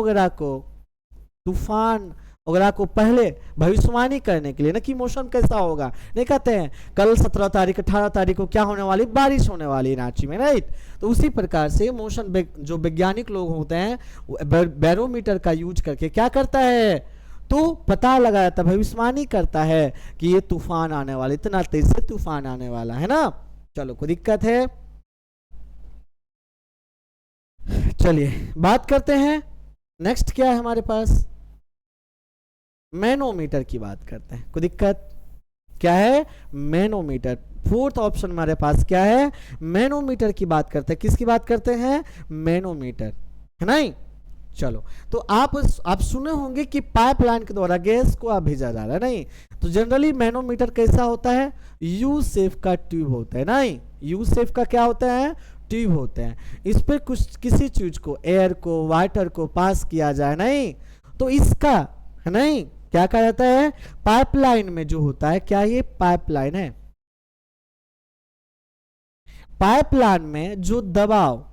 वगैरह को पहले भविष्यवाणी करने के लिए ना, कि मौसम कैसा होगा, नहीं कहते हैं कल 17 तारीख 18 तारीख को क्या होने वाली, बारिश होने वाली है रांची में, राइट। तो उसी प्रकार से मौसम जो वैज्ञानिक लोग होते हैं बैरोमीटर का यूज करके क्या करता है, तो पता लगाता, भविष्यवाणी करता है कि ये तूफान आने वाला, इतना तेज से तूफान आने वाला है ना। चलो, कोई दिक्कत है, चलिए बात करते हैं। नेक्स्ट क्या है हमारे पास, मैनोमीटर की बात करते हैं। कोई दिक्कत, क्या है, मैनोमीटर। फोर्थ ऑप्शन हमारे पास क्या है, मैनोमीटर की बात करते हैं। किसकी बात करते हैं, मैनोमीटर, है नहीं। चलो, तो आप सुने होंगे कि पाइपलाइन के द्वारा गैस को आप भेजा जा रहा है, नहीं। तो जनरली मैनोमीटर कैसा होता है, यू शेप का ट्यूब होता है, नहीं। यू शेप का क्या होता है, ट्यूब होते हैं। इस पर कुछ किसी चीज को, एयर को, वाटर को पास किया जाए, नहीं, तो इसका, है नहीं, क्या कहा जाता है, पाइपलाइन में जो होता है, क्या ये पाइपलाइन है, पाइपलाइन में जो दबाव,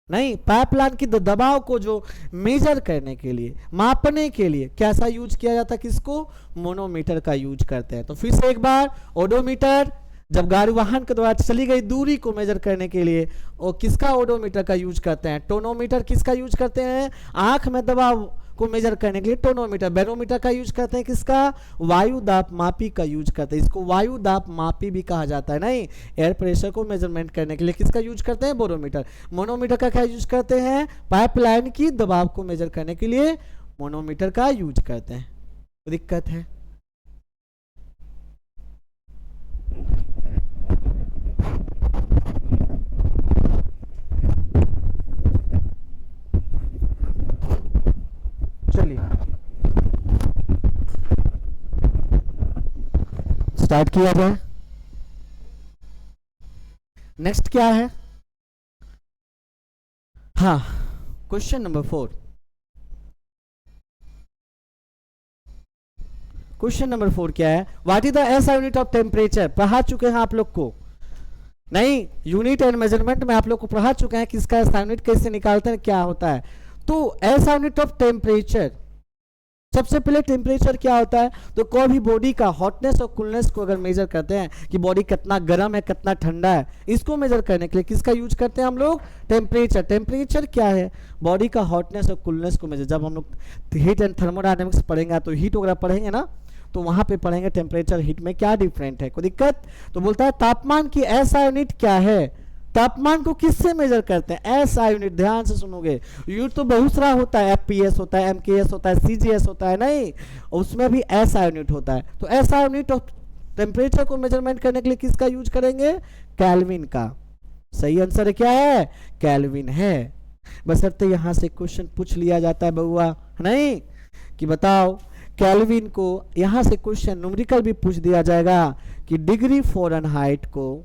नहीं, पाइपलाइन की दबाव को जो मेजर करने के लिए, मापने के लिए कैसा यूज किया जाता है, किसको, मोनोमीटर का यूज करते हैं। तो फिर से एक बार, ओडोमीटर जब गाड़ी वाहन के द्वारा चली गई दूरी को मेजर करने के लिए, और किसका ओडोमीटर का यूज करते हैं, टोनोमीटर किसका यूज करते हैं, आंख में दबाव को मेजर करने के लिए टोनोमीटर। बैरोमीटर का यूज करते हैं किसका, वायु दाब मापी का यूज करते हैं। इसको वायु दाब मापी भी कहा जाता है, नहीं। एयर प्रेशर को मेजरमेंट करने के लिए किसका यूज करते हैं, बैरोमीटर। मोनोमीटर का क्या यूज करते हैं, पाइपलाइन की दबाव को मेजर करने के लिए मोनोमीटर का यूज करते हैं। तो दिक्कत है, चलिए स्टार्ट किया जाए। नेक्स्ट क्या है, हाँ, क्वेश्चन नंबर 4। क्वेश्चन नंबर 4 क्या है, what is the SI unit of temperature. पढ़ा चुके हैं आप लोग को, नहीं, यूनिट एंड मेजरमेंट में आप लोग को पढ़ा चुके हैं कि इसका एसआई यूनिट कैसे निकालते हैं, क्या होता है। तो एसआई यूनिट ऑफ टेम्परेचर, सबसे पहले टेम्परेचर क्या होता है, तो कोई भी बॉडी का हॉटनेस और कूलनेस को अगर मेजर करते हैं कि बॉडी कितना गर्म है कितना ठंडा है, इसको मेजर करने के लिए किसका यूज करते हैं हम लोग, टेम्परेचर। टेम्परेचर क्या है, बॉडी का हॉटनेस और कूलनेस को मेजर। जब हम लोग हीट एंड थर्मोडायनेमिक्स पढ़ेंगे तो हीट वगैरह पढ़ेंगे ना, तो वहां पे पढ़ेंगे टेम्परेचर हीट में क्या डिफरेंट है। कोई दिक्कत, तो बोलता है तापमान की एसआई यूनिट क्या है, तापमान को किससे मेजर करते हैं, एसआई यूनिट। ध्यान से सुनोगे, यूनिट तो बहुत सारा होता है, एफपीएस होता है, एमकेएस होता है, सीजीएस होता है, नहीं, उसमें भी एसआई यूनिट होता है। तो एसआई यूनिट ऑफ टेम्परेचर को मेजरमेंट करने के लिए किसका यूज करेंगे, केल्विन का। सही आंसर क्या है, केल्विन है। बशर्ते यहां से क्वेश्चन पूछ लिया जाता है बउआ, नहीं, कि बताओ केल्विन को, यहां से क्वेश्चन न्यूमेरिकल भी पूछ दिया जाएगा कि डिग्री फ़ारेनहाइट को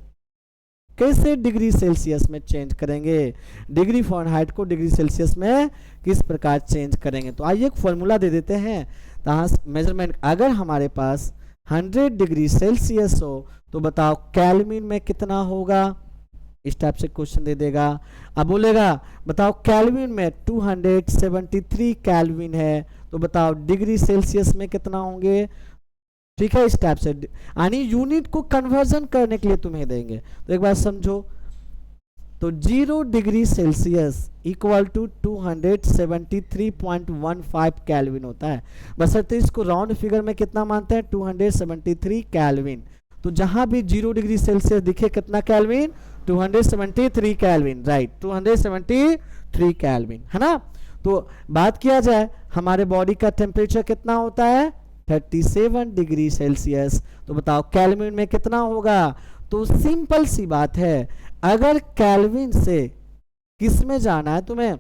कैसे डिग्री सेल्सियस में चेंज करेंगे, डिग्री फ़ारेनहाइट को डिग्री सेल्सियस में किस प्रकार चेंज करेंगे। तो आइए एक फॉर्मूला दे देते हैं। तहाँ मेजरमेंट अगर हमारे पास 100 डिग्री सेल्सियस हो तो बताओ केल्विन में कितना होगा, इस टाइप से क्वेश्चन दे देगा। अब बोलेगा बताओ केल्विन में 273 केल्विन है, तो बताओ डिग्री सेल्सियस में कितना होंगे। ठीक है, इस टाइप से यानी यूनिट को कन्वर्जन करने के लिए तुम्हें देंगे। तो एक बार समझो, तो 0 degree Celsius equal to 273.15 kelvin होता है। बशर्ते इसको राउंड फिगर में कितना मानते हैं, 273 केल्विन। तो जहां भी 0 डिग्री सेल्सियस दिखे कितना केल्विन, 273 केल्विन, राइट, 273 केल्विन, है ना। तो बात किया जाए हमारे बॉडी का टेम्परेचर कितना होता है, 37 डिग्री सेल्सियस। तो बताओ केल्विन में कितना होगा। तो सिंपल सी बात है, अगर केल्विन से किस में जाना है तुम्हें,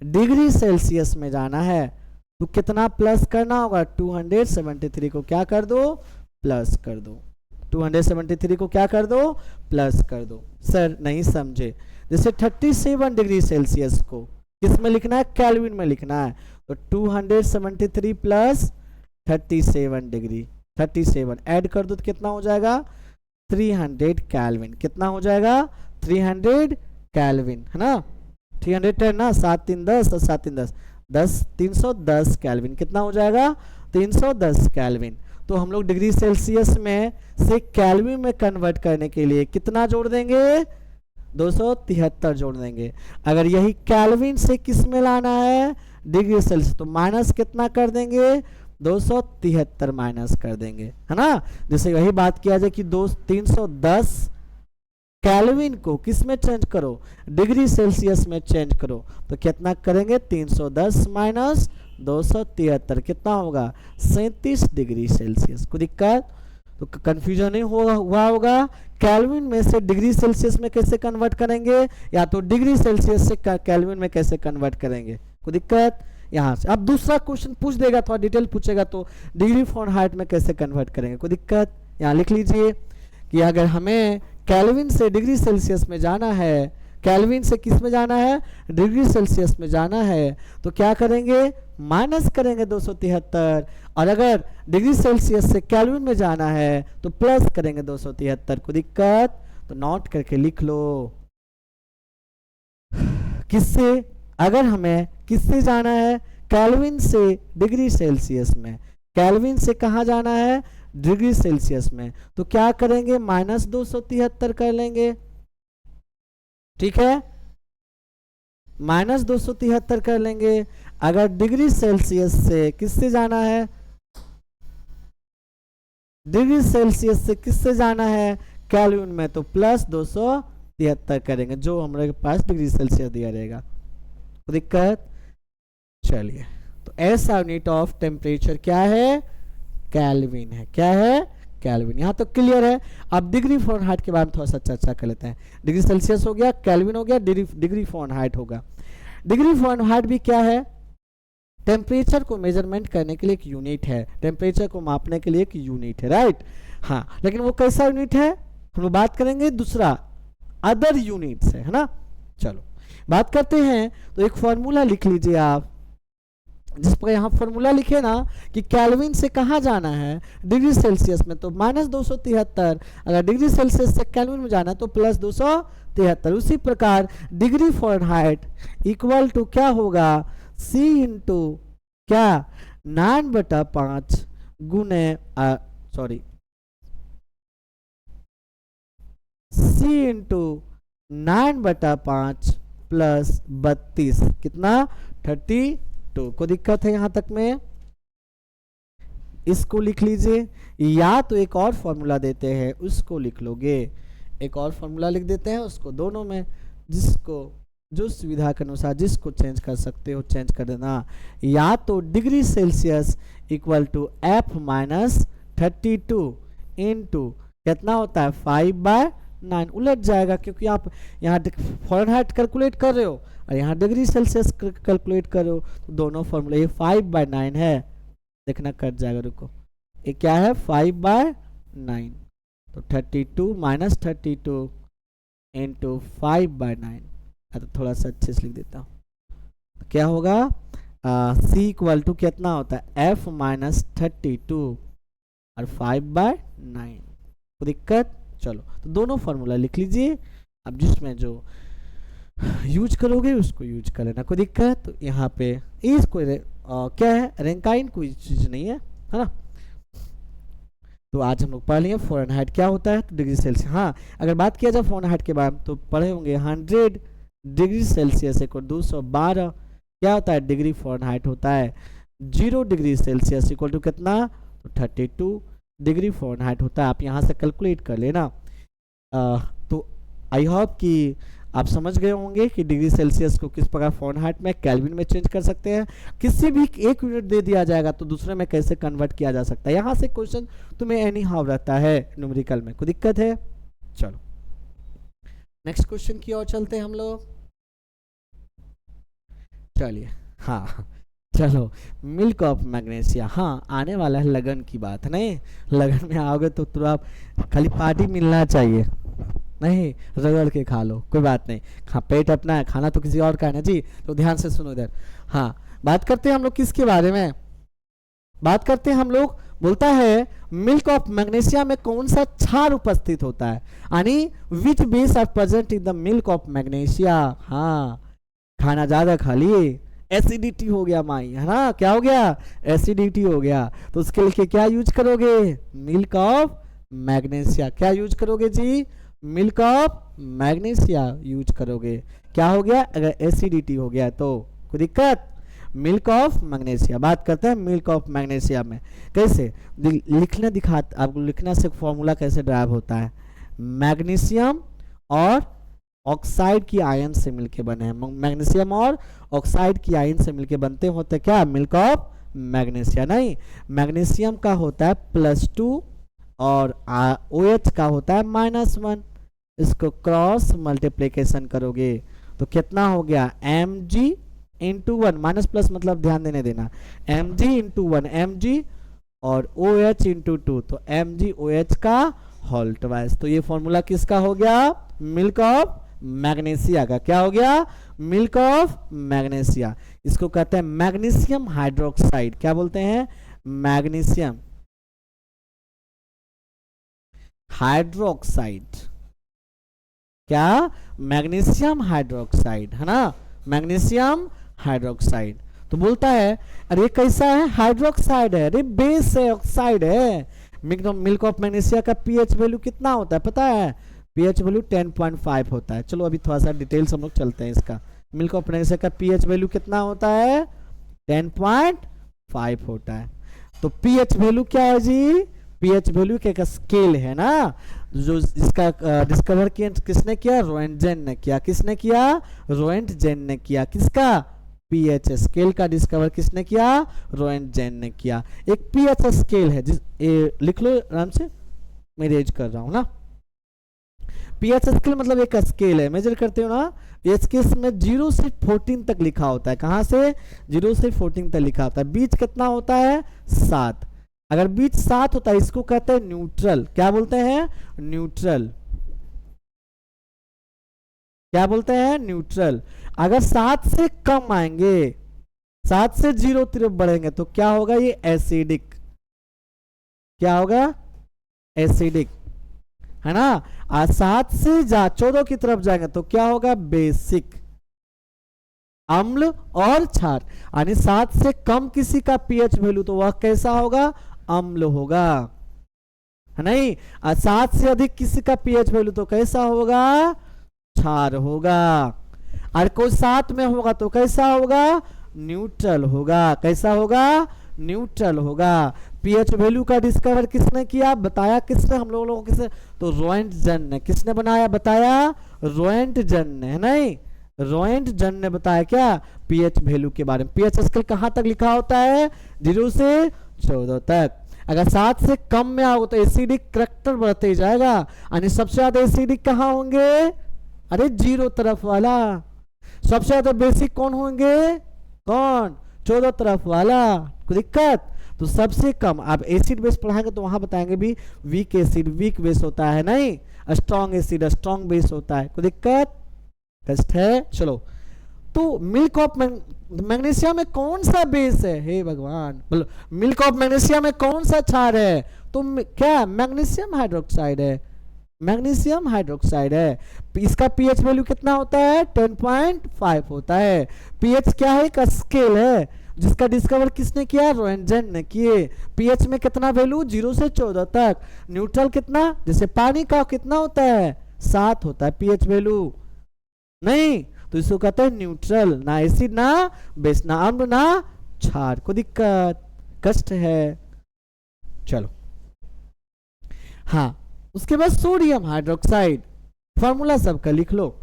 डिग्री सेल्सियस में जाना है, तो कितना प्लस करना होगा, 273 को क्या कर दो, प्लस कर दो। 273 को क्या कर दो, प्लस कर दो। सर नहीं समझे, जैसे 37 डिग्री सेल्सियस को किस में लिखना है, केल्विन में लिखना है। तो 273 प्लस 37 डिग्री, 37 ऐड कर दो तो कितना हो जाएगा, 300 केल्विन। कितना हो जाएगा, 300 केल्विन, है ना। 310 ना, 7 3 10 और 7 3 10, 310 केल्विन। कितना हो जाएगा, 310 केल्विन। तो हम लोग डिग्री सेल्सियस में से केल्विन में कन्वर्ट करने के लिए कितना जोड़ देंगे, 273 जोड़ देंगे। अगर यही केल्विन से किस में लाना है, डिग्री सेल्सियस, तो माइनस कितना कर देंगे, 273 माइनस कर देंगे, है ना। जैसे वही बात किया जाए कि 310 केल्विन को किस में चेंज करो, डिग्री सेल्सियस में चेंज करो, तो कितना करेंगे, 310 माइनस 273 कितना होगा, 37 डिग्री सेल्सियस। कोई दिक्कत, तो कंफ्यूजन नहीं हुआ होगा। केल्विन में से डिग्री सेल्सियस में कैसे कन्वर्ट करेंगे, या तो डिग्री सेल्सियस से केल्विन में कैसे कन्वर्ट करेंगे। कोई दिक्कत, यहाँ से अब दूसरा क्वेश्चन पूछ देगा, थोड़ा डिटेल पूछेगा, तो डिग्री फ़ारेनहाइट में कैसे कन्वर्ट करेंगे। कोई दिक्कत, यहाँ लिख लीजिए कि अगर हमें केल्विन से डिग्री सेल्सियस में जाना है, केल्विन से किस में जाना है, डिग्री सेल्सियस में जाना है, तो क्या करेंगे, माइनस करेंगे 273, और अगर डिग्री सेल्सियस से केल्विन में जाना है तो प्लस करेंगे 273। को दिक्कत, तो नोट करके लिख लो। किससे, अगर हमें किससे जाना है, केल्विन से डिग्री सेल्सियस में, केल्विन से कहाँ जाना है, डिग्री सेल्सियस में, तो क्या करेंगे, माइनस 273 कर लेंगे। ठीक है, माइनस 273 कर लेंगे। अगर डिग्री सेल्सियस से किससे जाना है, डिग्री सेल्सियस से किससे जाना है, केल्विन में, तो प्लस 273 करेंगे, जो हमारे पास डिग्री सेल्सियस दिया रहेगा। तो दिक्कत, चलिए, तो ऐसा यूनिट ऑफ टेम्परेचर क्या है, केल्विन है। क्या है, केल्विन। यहाँ तो क्लियर है। अब डिग्री फ़ारेनहाइट के बारे में थोड़ा सा चर्चा कर लेते हैं। डिग्री सेल्सियस हो गया, केल्विन हो गया, डिग्री फ़ारेनहाइट होगा। डिग्री फ़ारेनहाइट भी क्या है, टेम्परेचर को मेजरमेंट करने के लिए एक यूनिट है, टेम्परेचर को मापने के लिए एक यूनिट है, राइट। हाँ, लेकिन वो कैसा यूनिट है, हम लोग बात करेंगे दूसरा अदर यूनिट से, है ना। चलो बात करते हैं। तो एक फॉर्मूला लिख लीजिए आप, जिस पर यहाँ फॉर्मूला लिखे ना कि केल्विन से कहाँ जाना है, डिग्री सेल्सियस में, तो माइनस 273, अगर डिग्री सेल्सियस से केल्विन में जाना है तो प्लस 273। उसी प्रकार डिग्री फ़ारेनहाइट इक्वल टू क्या होगा, C इंटू क्या, 9/5 गुने C इंटू 9/5 प्लस 32 कितना, 32। को दिक्कत है यहाँ तक में, इसको लिख लीजिए, या तो एक और फॉर्मूला देते हैं उसको लिख लोगे, एक और फॉर्मूला लिख देते हैं उसको, दोनों में जिसको जो सुविधा के अनुसार जिसको चेंज कर सकते हो चेंज कर देना। या तो degree Celsius equal to F minus 32 into कितना होता है, 5/9। उलट जाएगा क्योंकि आप यहाँ फ़ारेनहाइट कैलकुलेट कर रहे हो और यहाँ डिग्री सेल्सियस कैलकुलेट कर रहे हो, तो दोनों फॉर्मूला, ये 5/9 है, देखना कट जाएगा, रुको, ये क्या है, 5/9 9, तो 32 माइनस 32 इंटू 5/9। तो थोड़ा सा अच्छे से लिख देता हूँ, तो क्या होगा, सी इक्वल टू कितना होता है, एफ माइनस 32 और 5/9। कोई दिक्कत? चलो तो दोनों फार्मूला लिख लीजिए, अब जिसमें जो यूज करोगे उसको यूज कर लेना, कोई दिक्कत? तो यहाँ पे इसको क्या है, रैंकाइन कोई चीज़ नहीं है, है ना। तो आज हम लोग पढ़ लिए फ़ारेनहाइट क्या होता है, तो डिग्री सेल्सियस। हाँ, अगर बात किया जाए फ़ारेनहाइट के बारे में तो पढ़े होंगे 100 डिग्री सेल्सियस इक्वल 212 क्या होता है, डिग्री फ़ारेनहाइट होता है। 0 डिग्री सेल्सियस इक्वल टू कितना, तो 32 डिग्री फ़ारेनहाइट होता है। आप यहाँ से कैलकुलेट कर लेना। तो आई होप कि आप समझ गए होंगे कि डिग्री सेल्सियस को किस प्रकार फ़ारेनहाइट में, केल्विन में चेंज कर सकते हैं। किसी भी एक यूनिट दे दिया जाएगा तो दूसरे में कैसे कन्वर्ट किया जा सकता है। यहाँ से क्वेश्चन तुम्हें एनी हाउ रहता है न्यूमेरिकल में, कोई दिक्कत है? चलो नेक्स्ट क्वेश्चन की ओर चलते हैं हम लोग। चलिए, हाँ चलो, मिल्क ऑफ मैग्नीशिया। हाँ, आने वाला है लगन की बात, नहीं लगन में आओगे तो आप खाली पार्टी मिलना चाहिए, नहीं रगड़ के खा लो, कोई बात नहीं। हाँ, पेट अपना है, खाना तो किसी और का है ना जी, तो ध्यान से सुनो इधर। हाँ, बात करते हैं हम लोग किसके बारे में, बात करते हैं हम लोग, बोलता है मिल्क ऑफ मैग्नीशिया में कौन सा क्षार उपस्थित होता है, यानी which base are present in the milk of magnesia. हाँ, खाना ज्यादा खा लिए, एसिडिटी हो गया माई, है ना, क्या हो गया, एसिडिटी हो गया, तो उसके लिए क्या यूज करोगे, मिल्क ऑफ मैग्नीशिया। क्या यूज करोगे जी, मिल्क ऑफ मैग्नीशिया यूज करोगे। क्या हो गया, अगर एसिडिटी हो गया तो कोई दिक्कत, मिल्क ऑफ मैग्नीशिया। बात करते हैं मिल्क ऑफ मैग्नीशिया में कैसे लिखना, दिखा आपको लिखना से फॉर्मूला कैसे ड्राइव होता है। मैग्नीशियम और ऑक्साइड की आयन से मिलके बने हैं, मैग्नीशियम और ऑक्साइड की आयन से मिलके बनते होते क्या, मिल्क ऑफ मैग्नीशिया। नहीं, मैग्नीशियम का होता है +2 और OH का होता है -1। इसको क्रॉस मल्टीप्लिकेशन करोगे तो कितना हो गया, Mg इंटू 1, माइनस प्लस मतलब ध्यान देने देना, Mg इंटू 1 Mg और OH इंटू 2, तो MgOH का होल ट्वाइस। तो ये फॉर्मूला किसका हो गया, मिल्क ऑफ मैग्नीशिया का। क्या हो गया, मिल्क ऑफ मैग्नीशिया। इसको कहते हैं मैग्नीशियम हाइड्रोक्साइड। क्या बोलते हैं, मैग्नीशियम हाइड्रोक्साइड। क्या, मैग्नीशियम हाइड्रोक्साइड, है ना, मैग्नीशियम हाइड्रोक्साइड। तो बोलता है अरे कैसा है, हाइड्रोक्साइड है, अरे बेस है, ऑक्साइड है। मिल्क ऑफ मैग्नीशिया का पीएच वैल्यू कितना होता है पता है, पीएच वैल्यू 10.5 होता है। चलो अभी थोड़ा सा डिटेल्स हम लोग चलते हैं इसका। मिल्क ऑफ मैग्नीशिया का पीएच वैल्यू कितना होता है, 10.5 होता है। तो पीएच वैल्यू क्या है जी, पीएच वैल्यू का स्केल है ना, जो इसका डिस्कवर किया किसने किया, रोएंटजेन ने किया। किसने किया, रोएंटजेन ने किया। किसका, पीएच स्केल का डिस्कवर किसने किया, रोएंटजेन ने किया। एक पीएच स्केल है लिख लो आराम से, मैं रेज कर रहा हूं ना। पीएच स्केल मतलब एक स्केल है, मेजर करते हो ना, इस केस में 0 से 14 तक लिखा होता है। कहां से, 0 से 14 तक लिखा होता है। बीच कितना होता है, 7। अगर बीच 7 होता है इसको कहते हैं न्यूट्रल। क्या बोलते हैं, न्यूट्रल। क्या बोलते हैं, न्यूट्रल। अगर 7 से कम आएंगे, 7 से 0 तरफ बढ़ेंगे तो क्या होगा, ये एसिडिक। क्या होगा, एसिडिक, है ना। आज 7 से 14 की तरफ जाएंगे तो क्या होगा, बेसिक, अम्ल और क्षार। यानी 7 से कम किसी का पीएच वैल्यू तो वह कैसा होगा, अम्ल होगा, है नहीं। 7 से अधिक किसी का पीएच वैल्यू तो कैसा होगा, क्षार होगा। और कोई 7 में होगा तो कैसा होगा, न्यूट्रल होगा। कैसा होगा, न्यूट्रल होगा। पीएच वैल्यू का डिस्कवर किसने किया, बताया किसने, हम लोगों को किसने, तो रोएंटजेन ने। किसने बनाया, बताया रोएंटजेन ने, है नहीं, रोएंटजेन ने बताया क्या, पीएच वैल्यू के बारे में। पीएच स्केल कहां तक लिखा होता है, 0 से 14 तक। अगर 7 से कम में आओ तो एसिडिक करैक्टर बढ़ते ही जाएगा। यानी सबसे ज्यादा एसिडिक कहां होंगे, अरे 0 तरफ वाला। सबसे ज्यादा बेसिक कौन होंगे, कौन, 14 तरफ वाला। कोई दिक्कत, तो सबसे कम आप एसिड बेस पढ़ाएंगे तो वहां बताएंगे भी वीक एसिड वीक बेस होता है, नहीं स्ट्रॉन्ग एसिड स्ट्रॉन्ग बेस होता है। कोई दिक्कत कष्ट है? चलो, तो मिल्क ऑफ मैग्नीशियम में कौन सा बेस है? हे भगवान, बोलो मिल्क ऑफ मैग्नीशियम में कौन सा क्षार है? तो क्या मैग्नीशियम हाइड्रोक्साइड है, मैग्नीशियम हाइड्रोक्साइड है। इसका पीएच वैल्यू कितना होता है? 10.5 होता है। पीएच क्या है? एक स्केल है जिसका डिस्कवर किसने किया? रोएंटजेन ने किए। पीएच में कितना वैल्यू? 0 से 14 तक। न्यूट्रल कितना? जैसे पानी का कितना होता है? 7 होता है पीएच वैल्यू, नहीं तो इसको कहते हैं न्यूट्रल, ना एसिड ना बेस ना अम्ल ना क्षार। को दिक्कत कष्ट है? चलो, हाँ उसके बाद सोडियम हाइड्रोक्साइड, फॉर्मूला सबका लिख लो,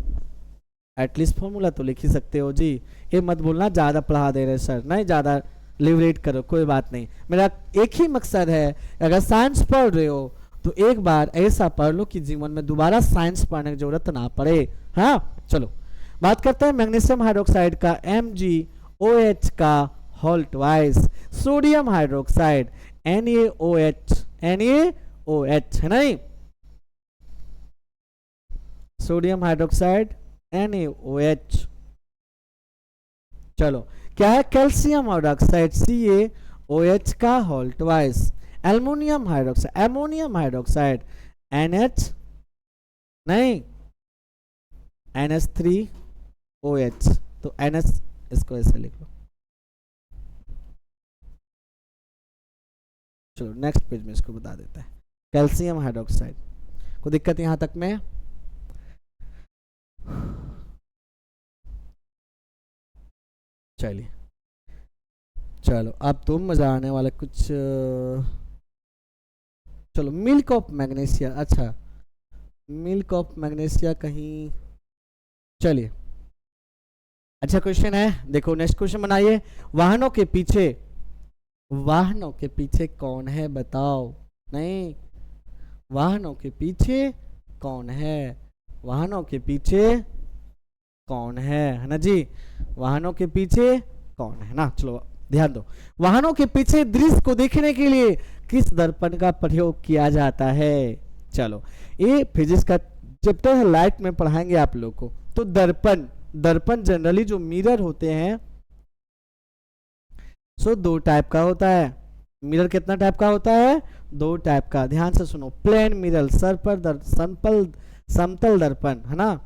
एटलीस्ट फॉर्मूला तो लिख ही सकते हो जी। ये मत बोलना ज्यादा पढ़ा दे रहे सर, नहीं ज्यादा लिवरेट करो, कोई बात नहीं। मेरा एक ही मकसद है, अगर साइंस पढ़ रहे हो तो एक बार ऐसा पढ़ लो कि जीवन में दोबारा साइंस पढ़ने की जरूरत ना पड़े। हाँ चलो, बात करते हैं मैग्नीशियम हाइड्रोक्साइड का MgOH का whole twice, sodium hydroxide NaOH, NaOH है नहीं, सोडियम हाइड्रोक्साइड NaOH। चलो, क्या है? कैल्शियम हाइड्रोक्साइड CaOH का whole twice, aluminium hydroxide, ammonium hydroxide NH नहीं NH3OH, तो NH इसको ऐसे लिख लो। चलो नेक्स्ट पेज में इसको बता देता है, कैल्शियम हाइड्रोक्साइड। कोई दिक्कत यहां तक में? चलिए, चलो अब तो मजा आने वाला कुछ। चलो, मिल्क ऑफ मैग्नीशिया, अच्छा मिल्क ऑफ मैग्नीशिया कहीं, चलिए अच्छा क्वेश्चन है, देखो नेक्स्ट क्वेश्चन बनाइए। वाहनों के पीछे, वाहनों के पीछे कौन है बताओ? नहीं, वाहनों के पीछे कौन है? वाहनों के पीछे कौन है ना जी? वाहनों के पीछे कौन है ना? चलो ध्यान दो, वाहनों के पीछे दृश्य को देखने के लिए किस दर्पण का प्रयोग किया जाता है? चलो, ये फिजिक्स का चैप्टर है, लाइट में पढ़ाएंगे आप लोग को। तो दर्पण, दर्पण जनरली जो मिरर होते हैं सो 2 टाइप का होता है। मिरर कितना टाइप का होता है? 2 टाइप का, ध्यान से सुनो। प्लेन मिरर, सर पर समतल दर्पण है ना,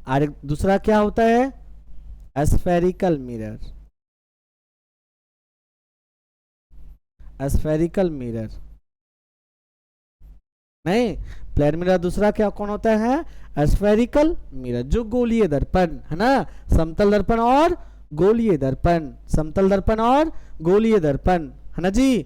और एक दूसरा क्या होता है? स्फेरिकल मिरर, स्फेरिकल मिरर नहीं, प्लेन मिरर दूसरा क्या कौन होता है? स्फेरिकल मिरर, जो गोलीय दर्पण है ना, समतल दर्पण और गोलीय दर्पण, समतल दर्पण और गोलीय दर्पण है ना जी,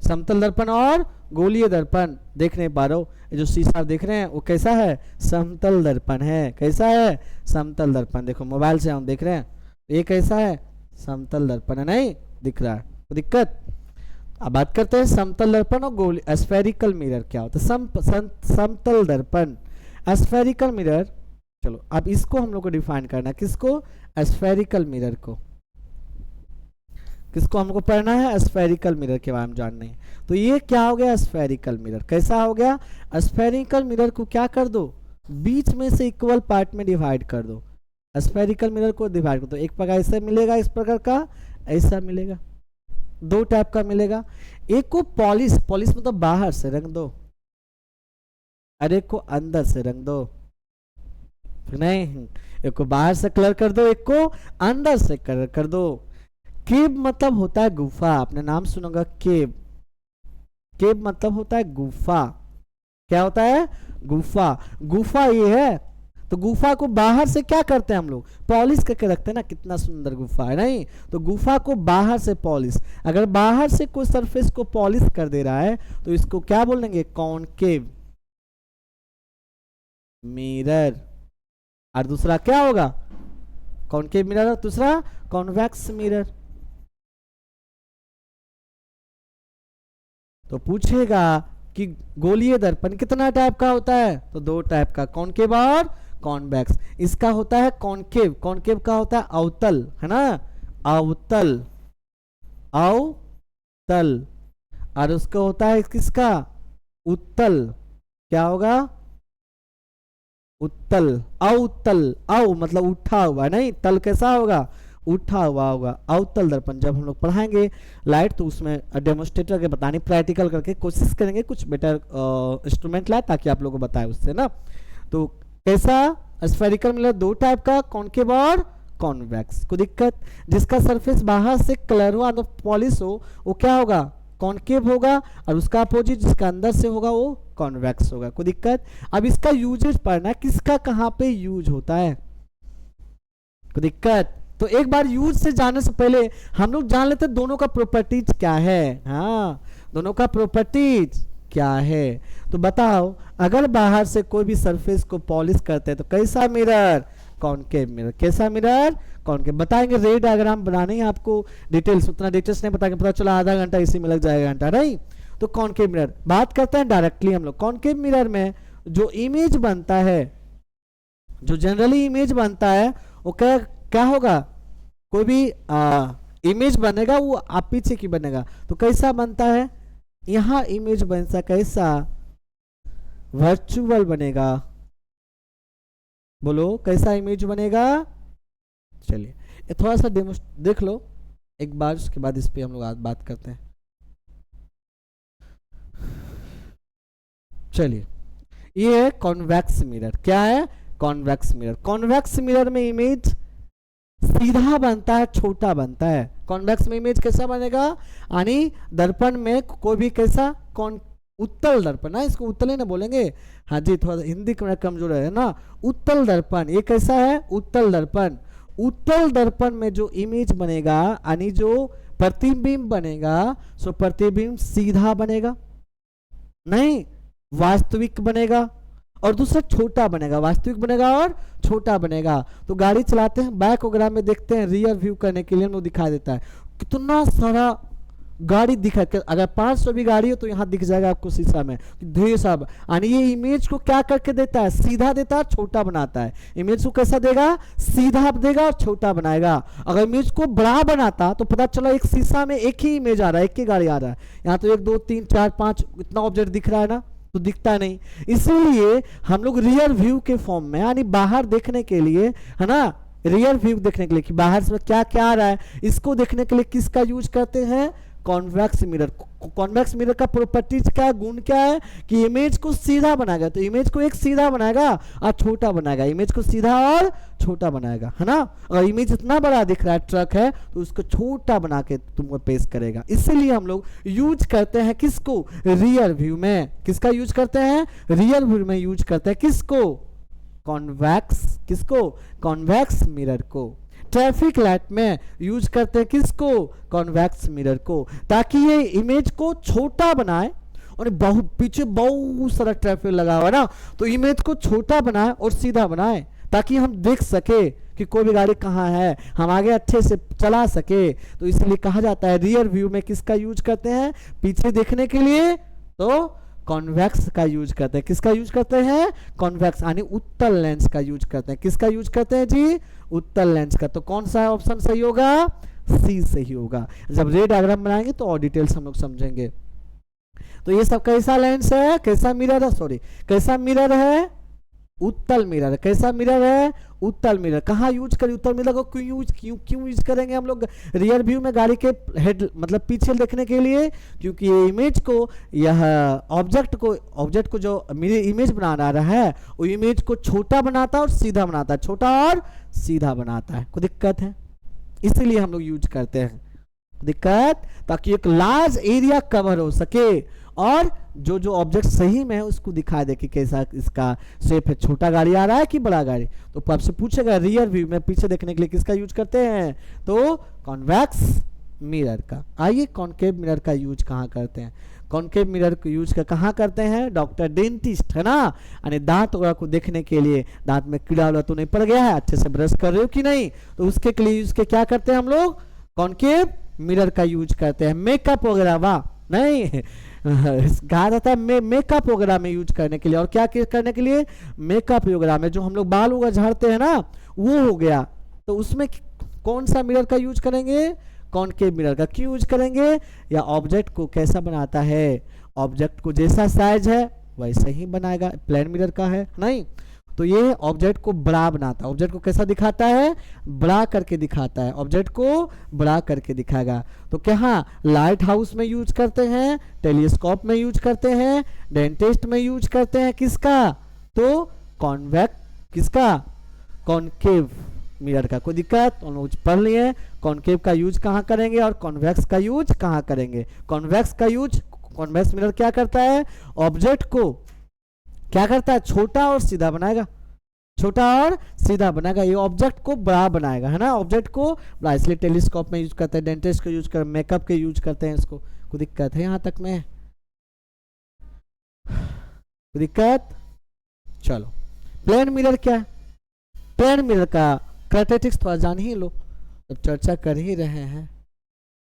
समतल दर्पण और गोलीय दर्पण। देख नहीं पा रहे हो, ये जो शीशा देख रहे हैं वो कैसा है? समतल दर्पण है। कैसा है? समतल दर्पण। देखो मोबाइल से हम देख रहे हैं, ये कैसा है? समतल दर्पण है, नहीं दिख रहा है, तो दिक्कत। अब बात करते हैं समतल दर्पण और गोली, स्फेरिकल मिरर क्या होता है? समतल दर्पण, स्फेरिकल मिरर। चलो अब इसको हम लोग को डिफाइन करना है, किसको? स्फेरिकल मिरर को। किसको हमको पढ़ना है? स्फेरिकल मिरर के बारे में जानना है। तो ये क्या हो गया? Spherical mirror. कैसा हो गया? स्फेरिकल मिरर को क्या कर दो? बीच में से इक्वल पार्ट में डिवाइड कर दो। स्फेरिकल मिरर को डिवाइड कर दो, एक प्रकार ऐसा मिलेगा, इस प्रकार का ऐसा मिलेगा, 2 टाइप का मिलेगा। एक को पॉलिश, पॉलिश मतलब बाहर से रंग दो, और एक को अंदर से रंग दो। नहीं, एक को बाहर से कलर कर दो, एक को अंदर से कलर कर दो। केव मतलब होता है गुफा, आपने नाम सुनोगा केव। केव मतलब होता है गुफा। क्या होता है? गुफा। गुफा ये है, तो गुफा को बाहर से क्या करते हैं हम लोग? पॉलिश करके रखते हैं ना, कितना सुंदर गुफा है, नहीं? तो गुफा को बाहर से पॉलिश, अगर बाहर से कोई सरफेस को पॉलिश कर दे रहा है तो इसको क्या बोलेंगे? Concave mirror. और दूसरा क्या होगा? कॉनकेव मिरर, और दूसरा कॉन्वेक्स मिरर। तो पूछेगा कि गोलीय दर्पण कितना टाइप का होता है? तो 2 टाइप का, कॉनकेव और कॉन्वेक्स। इसका होता है कॉनकेव, कॉनकेव का होता है अवतल, है ना, अवतल, अवतल, और उसका होता है किसका, उत्तल। क्या होगा, उत्तल, अवतल, अव मतलब उठा हुआ, नहीं तल कैसा होगा, उठा हुआ होगा। अवतल दर्पण जब हम लोग पढ़ाएंगे लाइट तो उसमें डेमोन्स्ट्रेटर के बताने, प्रैक्टिकल करके कोशिश करेंगे कुछ बेटर इंस्ट्रूमेंट लाए ताकि आप लोगों को बताए उससे ना। तो कैसा, स्फेरिकल मिरर दो टाइप का, कॉनकेव और कॉन्वेक्स। कोई दिक्कत, जिसका सरफेस बाहर से कलर हुआ तो पॉलिश हो वो क्या होगा, कॉनकेव होगा, और उसका अपोजिट जिसका अंदर से होगा वो कॉन्वेक्स होगा। कोई दिक्कत। अब इसका यूजेज पढ़ना, किसका कहाँ पे यूज होता है, कोई दिक्कत। तो एक बार यूज से जानने से पहले हम लोग जान लेते हैं दोनों का प्रॉपर्टीज क्या है। हाँ, दोनों का प्रॉपर्टीज क्या है। तो बताओ, अगर बाहर से कोई भी सरफेस को पॉलिश करते हैं तो कैसा मिरर, कॉनकेव मिरर। कैसा मिरर, कॉनकेव। बताएंगे, रे डायग्राम बनाने ही आपको डिटेल्स, उतना डिटेल्स नहीं बताएंगे, पता चला आधा घंटा इसी में लग जाएगा, घंटा नहीं। तो कॉनकेव मिरर बात करते हैं डायरेक्टली हम लोग। कॉनकेव मिरर में जो इमेज बनता है, जो जनरली इमेज बनता है वो क्या क्या होगा, कोई भी इमेज बनेगा वो आप पीछे की बनेगा तो कैसा बनता है, यहां इमेज बनता कैसा, वर्चुअल बनेगा। बोलो कैसा इमेज बनेगा। चलिए ये थोड़ा सा डेमो देख लो एक बार, उसके बाद इस पे हम लोग आज बात करते हैं। चलिए, ये है कॉन्वेक्स मिरर। क्या है, कॉन्वेक्स मिरर। कॉन्वेक्स मिरर में इमेज सीधा बनता है, छोटा बनता है। कॉन्वेक्स में इमेज कैसा बनेगा, यानी दर्पण में कोई भी कैसा, कौन उत्तल दर्पण ना, इसको उत्तल ही ना बोलेंगे। हाँ जी, थोड़ा हिंदी कमजोर है ना। उत्तल दर्पण, ये कैसा है, उत्तल दर्पण। उत्तल दर्पण में जो इमेज बनेगा, यानी जो प्रतिबिंब बनेगा, सो प्रतिबिंब सीधा बनेगा, नहीं वास्तविक बनेगा, और दूसरा छोटा बनेगा। वास्तविक बनेगा और छोटा बनेगा। तो गाड़ी चलाते हैं, बैक वगैरह में देखते हैं, रियर व्यू करने के लिए हम लोग दिखा देता है कितना सारा गाड़ी दिखा। अगर 500 भी गाड़ी हो तो यहाँ दिख जाएगा आपको शीशा में ढेर सब। यानी ये इमेज को क्या करके देता है, सीधा देता है, छोटा बनाता है। इमेज को कैसा देगा, सीधा देगा और छोटा बनाएगा। अगर इमेज को बड़ा बनाता तो पता चला एक शीशा में एक ही इमेज आ रहा है, एक ही गाड़ी आ रहा है। यहाँ तो 1 2 3 4 5 इतना ऑब्जेक्ट दिख रहा है ना, तो दिखता नहीं। इसलिए हम लोग रियर व्यू के फॉर्म में, यानी बाहर देखने के लिए, है ना, रियर व्यू देखने के लिए कि बाहर से क्या क्या आ रहा है, इसको देखने के लिए किसका यूज करते हैं, कॉन्वेक्स मिरर। कॉन्वेक्स मिरर का प्रॉपर्टीज क्या, गुण क्या है कि इमेज को सीधा बनाएगा। तो इमेज को एक सीधा बनाएगा और छोटा बनाएगा, इमेज को सीधा और छोटा बनाएगा, है ना। अगर इमेज इतना बड़ा दिख रहा है, ट्रक है, तो उसको छोटा बना के तुमको पेश करेगा। इसीलिए हम लोग यूज करते हैं किसको, रियर व्यू में। किसका यूज करते हैं, रियर व्यू में यूज करते हैं किसको, कॉन्वेक्स, किसको, कॉन्वेक्स मिरर को। ट्रैफिक लाइट में यूज करते हैं किसको, कॉन्वेक्स मिरर को, ताकि ये इमेज को छोटा बनाए। और बहुत पीछे बहुत सारा ट्रैफिक लगा हुआ ना, तो इमेज को छोटा बनाए और सीधा बनाए, ताकि हम देख सके कि कोई भी गाड़ी कहाँ है, हम आगे अच्छे से चला सके। तो इसलिए कहा जाता है रियर व्यू में किसका यूज करते हैं, पीछे देखने के लिए तो कॉन्वेक्स का यूज करते हैं। किसका यूज करते हैं, कॉन्वेक्स, यानी उत्तल लेंस का यूज करते हैं। किसका यूज करते हैं जी, उत्तल लेंस का। तो कौन सा ऑप्शन सही होगा, सी सही होगा। जब रे डायग्राम बनाएंगे तो और डिटेल्स हम लोग समझेंगे। तो ये सब कैसा लेंस है, कैसा मिरर है, सॉरी कैसा मिरर है, उत्तल मिरर। कैसा मिरर है, उत्तल मिरर। कहाँ यूज करें उत्तल मिरर को, क्यों यूज करेंगे हम लोग रियर व्यू में, गाड़ी के हेड मतलब पीछे देखने के लिए, क्योंकि ये इमेज को, यह ऑब्जेक्ट को जो मेरे इमेज बना रहा है वो इमेज को छोटा बनाता है और सीधा बनाता है, छोटा और सीधा बनाता है। कोई दिक्कत है, इसीलिए हम लोग यूज करते हैं। दिक्कत, ताकि एक लार्ज एरिया कवर हो सके और जो जो ऑब्जेक्ट सही में है उसको दिखा दे कि कैसा इसका शेप है, छोटा गाड़ी आ रहा है कि बड़ा गाड़ी। तो आपसे पूछेगा रियर व्यू में पीछे देखने के लिए किसका यूज करते हैं, तो कॉन्वेक्स मिरर का। आइए कॉनकेव मिरर का यूज कहाँ करते हैं। कॉनकेव मिरर को यूज कहाँ करते हैं, डॉक्टर डेंटिस्ट, है ना, यानी दांत वगैरह को देखने के लिए, दांत में कीड़ा वाला तो नहीं पड़ गया है, अच्छे से ब्रश कर रहे हो कि नहीं, तो उसके लिए यूज के क्या करते हैं हम लोग, कॉनकेव मिरर का यूज करते हैं। मेकअप वगैरह वाह नहीं कहा जाता है मेकअप वगैरह में यूज करने के लिए। और क्या करने के लिए, मेकअप वगैरह में जो हम लोग बाल वगैरह झाड़ते हैं ना, वो हो गया, तो उसमें कौन सा मिरर का यूज करेंगे? कॉनकेव मिरर का। क्यों यूज करेंगे? या ऑब्जेक्ट को कैसा बनाता है? ऑब्जेक्ट को जैसा साइज है वैसे ही बनाएगा, प्लेन मिरर का है नहीं। तो ये ऑब्जेक्ट को बड़ा बनाता है। ऑब्जेक्ट को कैसा दिखाता है? बड़ा करके दिखाता है, ऑब्जेक्ट को बड़ा करके दिखाएगा। तो क्या लाइट हाउस में यूज करते हैं, टेलीस्कोप में यूज करते हैं, डेंटिस्ट में यूज करते हैं, किसका? तो कॉन्वेक्स, किसका? कॉनकेव मिरर का। कोई दिक्कत? हम लोग पढ़ लिए कॉनकेव का यूज कहाँ करेंगे और कॉन्वेक्स का यूज कहाँ करेंगे। कॉन्वेक्स का यूज, कॉन्वेक्स मिरर क्या करता है? ऑब्जेक्ट को क्या करता है? छोटा और सीधा बनाएगा, छोटा और सीधा बनाएगा। ये ऑब्जेक्ट को बड़ा बनाएगा, है ना, ऑब्जेक्ट को बड़ा। इसलिए टेलीस्कोप में यूज करते हैं, डेंटिस्ट का यूज करते हैं, मेकअप के यूज करते हैं इसको। कोई दिक्कत है यहाँ तक में? कोई दिक्कत? चलो, प्लेन मिरर क्या है? प्लेन मिरर का कैरेक्टरिस्टिक्स थोड़ा जान ही लो। जब चर्चा कर ही रहे हैं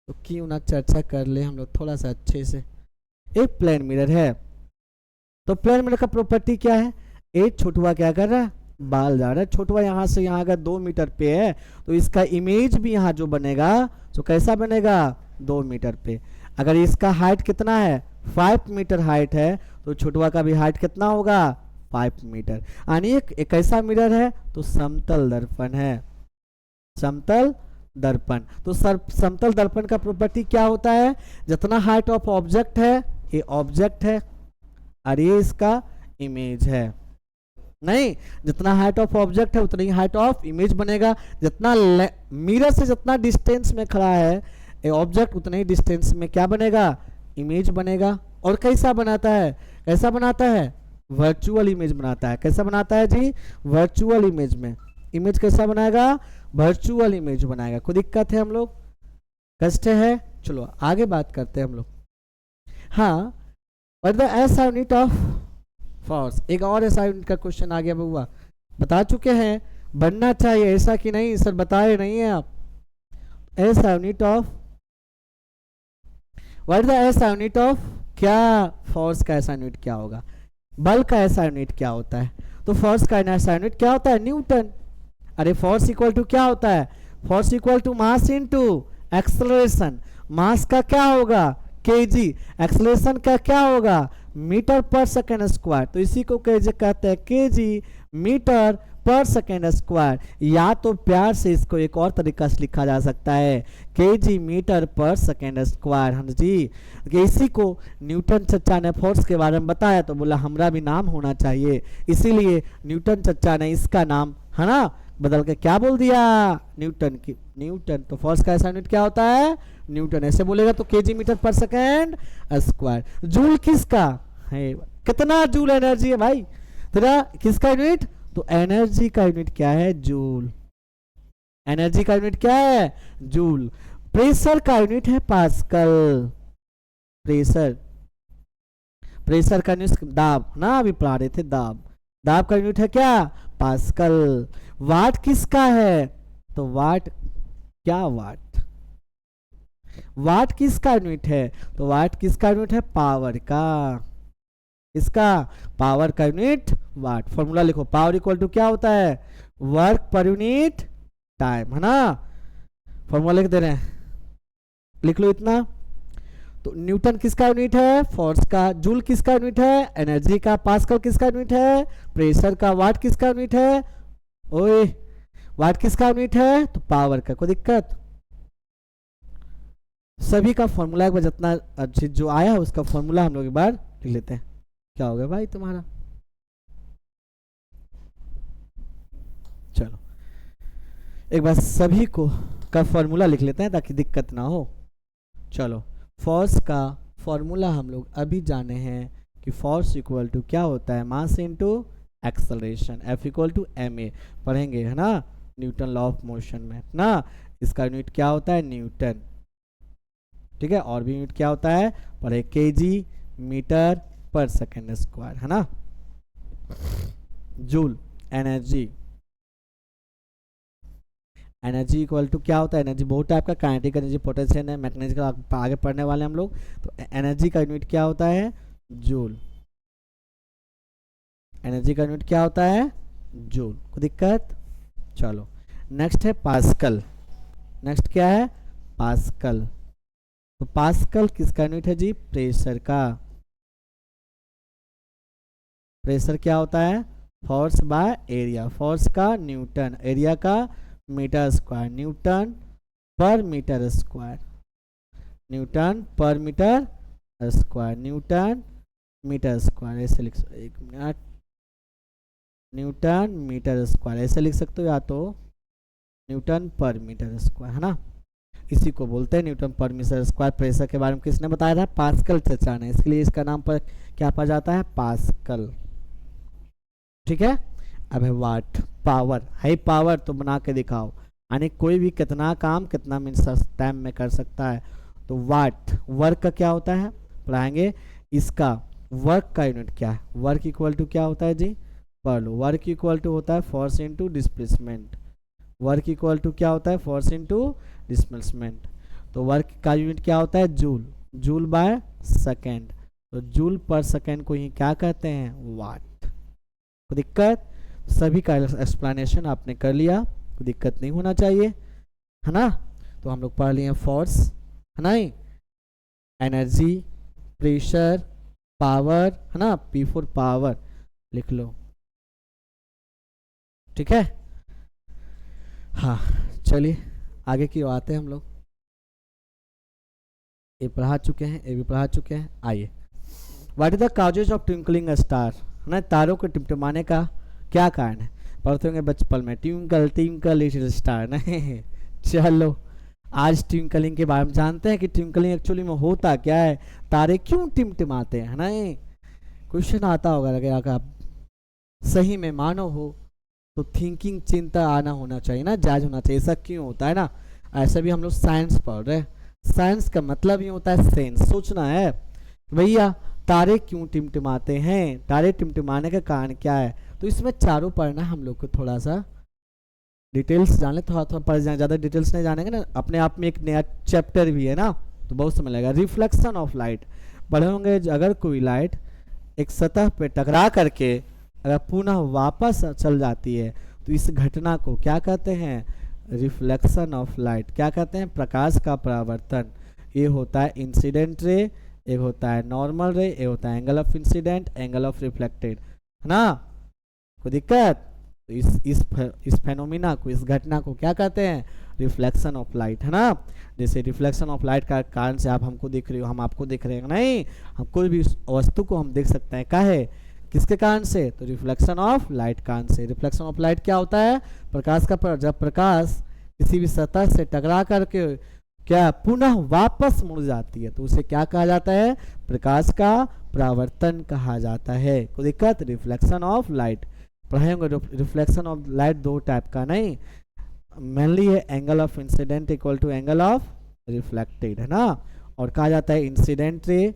तो क्यों ना चर्चा कर ले हम लोग थोड़ा सा अच्छे से। एक प्लेन मिरर है, तो प्लेन मिरर का प्रॉपर्टी क्या है? एक छोटुआ क्या कर रहा है? बाल जा रहा है। छोटुआ यहाँ से यहाँ अगर 2 मीटर पे है तो इसका इमेज भी यहाँ जो बनेगा तो कैसा बनेगा? 2 मीटर पे। अगर इसका हाइट कितना है? 5 मीटर हाइट है, तो छोटुआ का भी हाइट कितना होगा? 5 मीटर। यानी एक कैसा मिरर है? तो समतल दर्पण है, समतल दर्पण। तो समतल दर्पण का प्रॉपर्टी क्या होता है? जितना हाइट ऑफ ऑब्जेक्ट है, ये ऑब्जेक्ट है और ये इसका इमेज है, नहीं, जितना हाइट ऑफ ऑब्जेक्ट है उतनी हाइट ऑफ इमेज बनेगा। जितना मिरर से जितना डिस्टेंस में खड़ा है ये ऑब्जेक्ट, उतने ही डिस्टेंस में क्या बनेगा? इमेज बनेगा। और कैसा बनाता है? कैसा बनाता है? वर्चुअल इमेज बनाता है। कैसा बनाता है जी? वर्चुअल इमेज में। इमेज कैसा बनाएगा? वर्चुअल इमेज बनाएगा। कोई दिक्कत है हम लोग? कष्ट है? चलो आगे बात करते हैं हम लोग। हाँ, और the SI unit of force. एक और एसआई यूनिट का क्वेश्चन आ गया बउआ, बता चुके हैं, बनना चाहिए ऐसा कि नहीं सर, बताए नहीं है आप। SI unit of, what is the SI unit of, क्या फोर्स का एसआई यूनिट क्या होगा? बल का एसआई यूनिट क्या होता है? तो फोर्स का एसआई यूनिट क्या होता है? न्यूटन। अरे फोर्स इक्वल टू क्या होता है? Force equal to mass into acceleration. Mass का क्या होगा? केजी। एक्सेलरेशन का क्या होगा? मीटर पर सेकेंड स्क्वायर। तो इसी को कहते हैं केजी मीटर पर सेकेंड स्क्वायर। या तो प्यार से इसको एक और तरीका से लिखा जा सकता है, केजी मीटर पर सेकेंड स्क्वायर। हाँ जी, इसी को न्यूटन चचा ने फोर्स के बारे में बताया तो बोला हमारा भी नाम होना चाहिए, इसीलिए न्यूटन चचा ने इसका नाम, है ना, बदल के क्या बोल दिया? न्यूटन की, न्यूटन। तो फोर्स का ऐसा यूनिट क्या होता है? न्यूटन। ऐसे बोलेगा तो केजी मीटर पर सेकेंड स्क्वायर। जूल किसका है? कितना जूल एनर्जी है भाई तेरा? किसका यूनिट? तो एनर्जी का यूनिट क्या है? जूल। एनर्जी का यूनिट क्या है? जूल। प्रेशर का यूनिट है पास्कल। प्रेशर, प्रेशर का यूनिट दाब ना, अभी पढ़ा रहे थे दाब। दाब का यूनिट है क्या? पास्कल। वाट किसका है? तो वाट, क्या वाट? वाट किसका यूनिट है? तो वाट किसका यूनिट है? पावर का। इसका पावर का यूनिट वाट। फॉर्मूला लिखो, पावर इक्वल टू क्या होता है? वर्क पर यूनिट टाइम, है ना। फॉर्मूला लिख दे रहे हैं, लिख लो इतना। तो न्यूटन किसका यूनिट है? फोर्स का। जूल किसका यूनिट है? एनर्जी का। पास्कल किसका यूनिट है? प्रेशर का। वाट किसका यूनिट है? ओए, वाट किसका यूनिट है? तो पावर का। कोई दिक्कत? सभी का फॉर्मूला एक बार जितना अच्छी जो आया है उसका फॉर्मूला हम लोग एक बार लिख लेते हैं। क्या हो गया भाई तुम्हारा? चलो एक बार सभी को का फॉर्मूला लिख लेते हैं ताकि दिक्कत ना हो। चलो, फोर्स का फॉर्मूला हम लोग अभी जाने हैं कि फोर्स इक्वल टू क्या होता है? Mass into acceleration, F equal to M A पढ़ेंगे, है ना, न्यूटन लॉ ऑफ मोशन में ना। इसका यूनिट क्या होता है? न्यूटन। ठीक है, और भी यूनिट क्या होता है? पढ़े, केजी मीटर पर सेकेंड स्क्वायर, है ना। Joule, energy. Energy equal to क्या होता है? एनर्जी बहुत टाइप का, काइनेटिक एनर्जी, पोटेंशियल है, मैग्नेटिक आगे पढ़ने वाले हम लोग। तो एनर्जी का यूनिट क्या होता है? जूल। एनर्जी का यूनिट क्या होता है? जूल। कोई दिक्कत? चलो नेक्स्ट है पास्कल। नेक्स्ट क्या है, पास्कल। तो पास्कल किसका यूनिट है जी, प्रेशर का। प्रेशर क्या होता है, फोर्स बाय एरिया, फोर्स का न्यूटन, एरिया का मीटर स्क्वायर, न्यूटन पर मीटर स्क्वायर, न्यूटन पर meter square, newton meter square, ऐसे लिख सकते, एक मिनट, न्यूटन मीटर स्क्वायर ऐसे लिख सकते हो, या तो न्यूटन पर मीटर स्क्वायर, है ना। इसी को बोलते हैं न्यूटन पर मीटर स्क्वायर। प्रेशर के बारे में किसने बताया था, पास्कल चचा ने, इसके लिए इसका नाम पर क्या पा जाता है, पास्कल। ठीक है। अब है वाट, पावर, हाई पावर तो बना के दिखाओ, यानी कोई भी कितना काम कितना मिनट टाइम में कर सकता है। तो वाट वर्क का क्या होता है, पढ़ाएंगे। इसका वर्क का यूनिट क्या है, वर्क इक्वल टू क्या होता है जी, पढ़ लो। वर्क इक्वल टू होता है force into displacement, work equal to क्या होता है, फोर्स इनटू डिस्प्लेसमेंट। तो वर्क का यूनिट क्या होता है, जूल, जूल बाय सेकेंड। तो जूल पर सेकेंड को ही क्या कहते हैं, वाट। कोई दिक्कत, सभी का एक्सप्लेनेशन आपने कर लिया, कोई दिक्कत नहीं होना चाहिए, है ना। तो हम लोग पढ़ लिए फोर्स, है ना, एनर्जी, प्रेशर, पावर, है ना, पी फॉर पावर लिख लो, ठीक है। हाँ चलिए आगे की बातें हम लोग ये पढ़ा चुके हैं, ये भी पढ़ा चुके हैं। आइए, what is the causes of twinkling star, है ना, तारों को टिमटिमाने का क्या कारण है, पढ़ते होंगे बचपन में, ट्विंकल ट्विंकल लिटिल स्टार, नहीं। चलो आज ट्विंकलिंग के बारे में जानते हैं कि ट्विंकलिंग एक्चुअली में होता क्या है, तारे क्यों टिमटिमाते हैं, ना। क्वेश्चन आता होगा, अगर आप सही में मानो हो तो थिंकिंग, चिंता आना होना चाहिए ना, जायज होना चाहिए, ऐसा क्यों होता है ना। ऐसा भी हम लोग साइंस पढ़ रहे हैं, साइंस का मतलब ही होता है सेंस, सोचना है भैया तारे क्यों टिमटिमाते हैं, तारे टिमटिमाने का कारण क्या है। तो इसमें चारों पढ़ना हम लोग को थोड़ा सा डिटेल्स जान ले, थोड़ा थोड़ा पढ़ जाए, ज़्यादा डिटेल्स नहीं जानेंगे ना, अपने आप में एक नया चैप्टर भी है ना, तो बहुत समय लगेगा। रिफ्लेक्शन ऑफ लाइट पढ़े होंगे, अगर कोई लाइट एक सतह पे टकरा करके अगर पुनः वापस चल जाती है तो इस घटना को क्या कहते हैं, रिफ्लेक्शन ऑफ लाइट। क्या कहते हैं, प्रकाश का परावर्तन। ये होता है इंसिडेंट रे, एक होता है नॉर्मल रे, एक होता है angle of incident, angle of reflected, है ना। कोई दिक्कत, तो इस फेनोमिना को, इस घटना को क्या कहते हैं, रिफ्लेक्शन ऑफ लाइट, है ना। जैसे रिफ्लेक्शन ऑफ लाइट का कारण से आप हमको देख रहे हो, हम आपको देख रहे हैं, नहीं, हम कोई भी वस्तु को हम देख सकते हैं, काहे, किसके कारण से, तो रिफ्लेक्शन ऑफ लाइट कारण से। रिफ्लेक्शन ऑफ लाइट क्या होता है, प्रकाश का जब प्रकाश किसी भी सतह से टकरा करके क्या पुनः वापस मुड़ जाती है तो उसे क्या कहा जाता है, प्रकाश का परावर्तन कहा जाता है। कोई दिक्कत, रिफ्लेक्शन ऑफ लाइट पढ़ाएंगे। रिफ्लेक्शन ऑफ लाइट दो टाइप का, नहीं, मेनली है angle of incidence equal to angle of reflected, है ना। और कहा जाता है incident ray,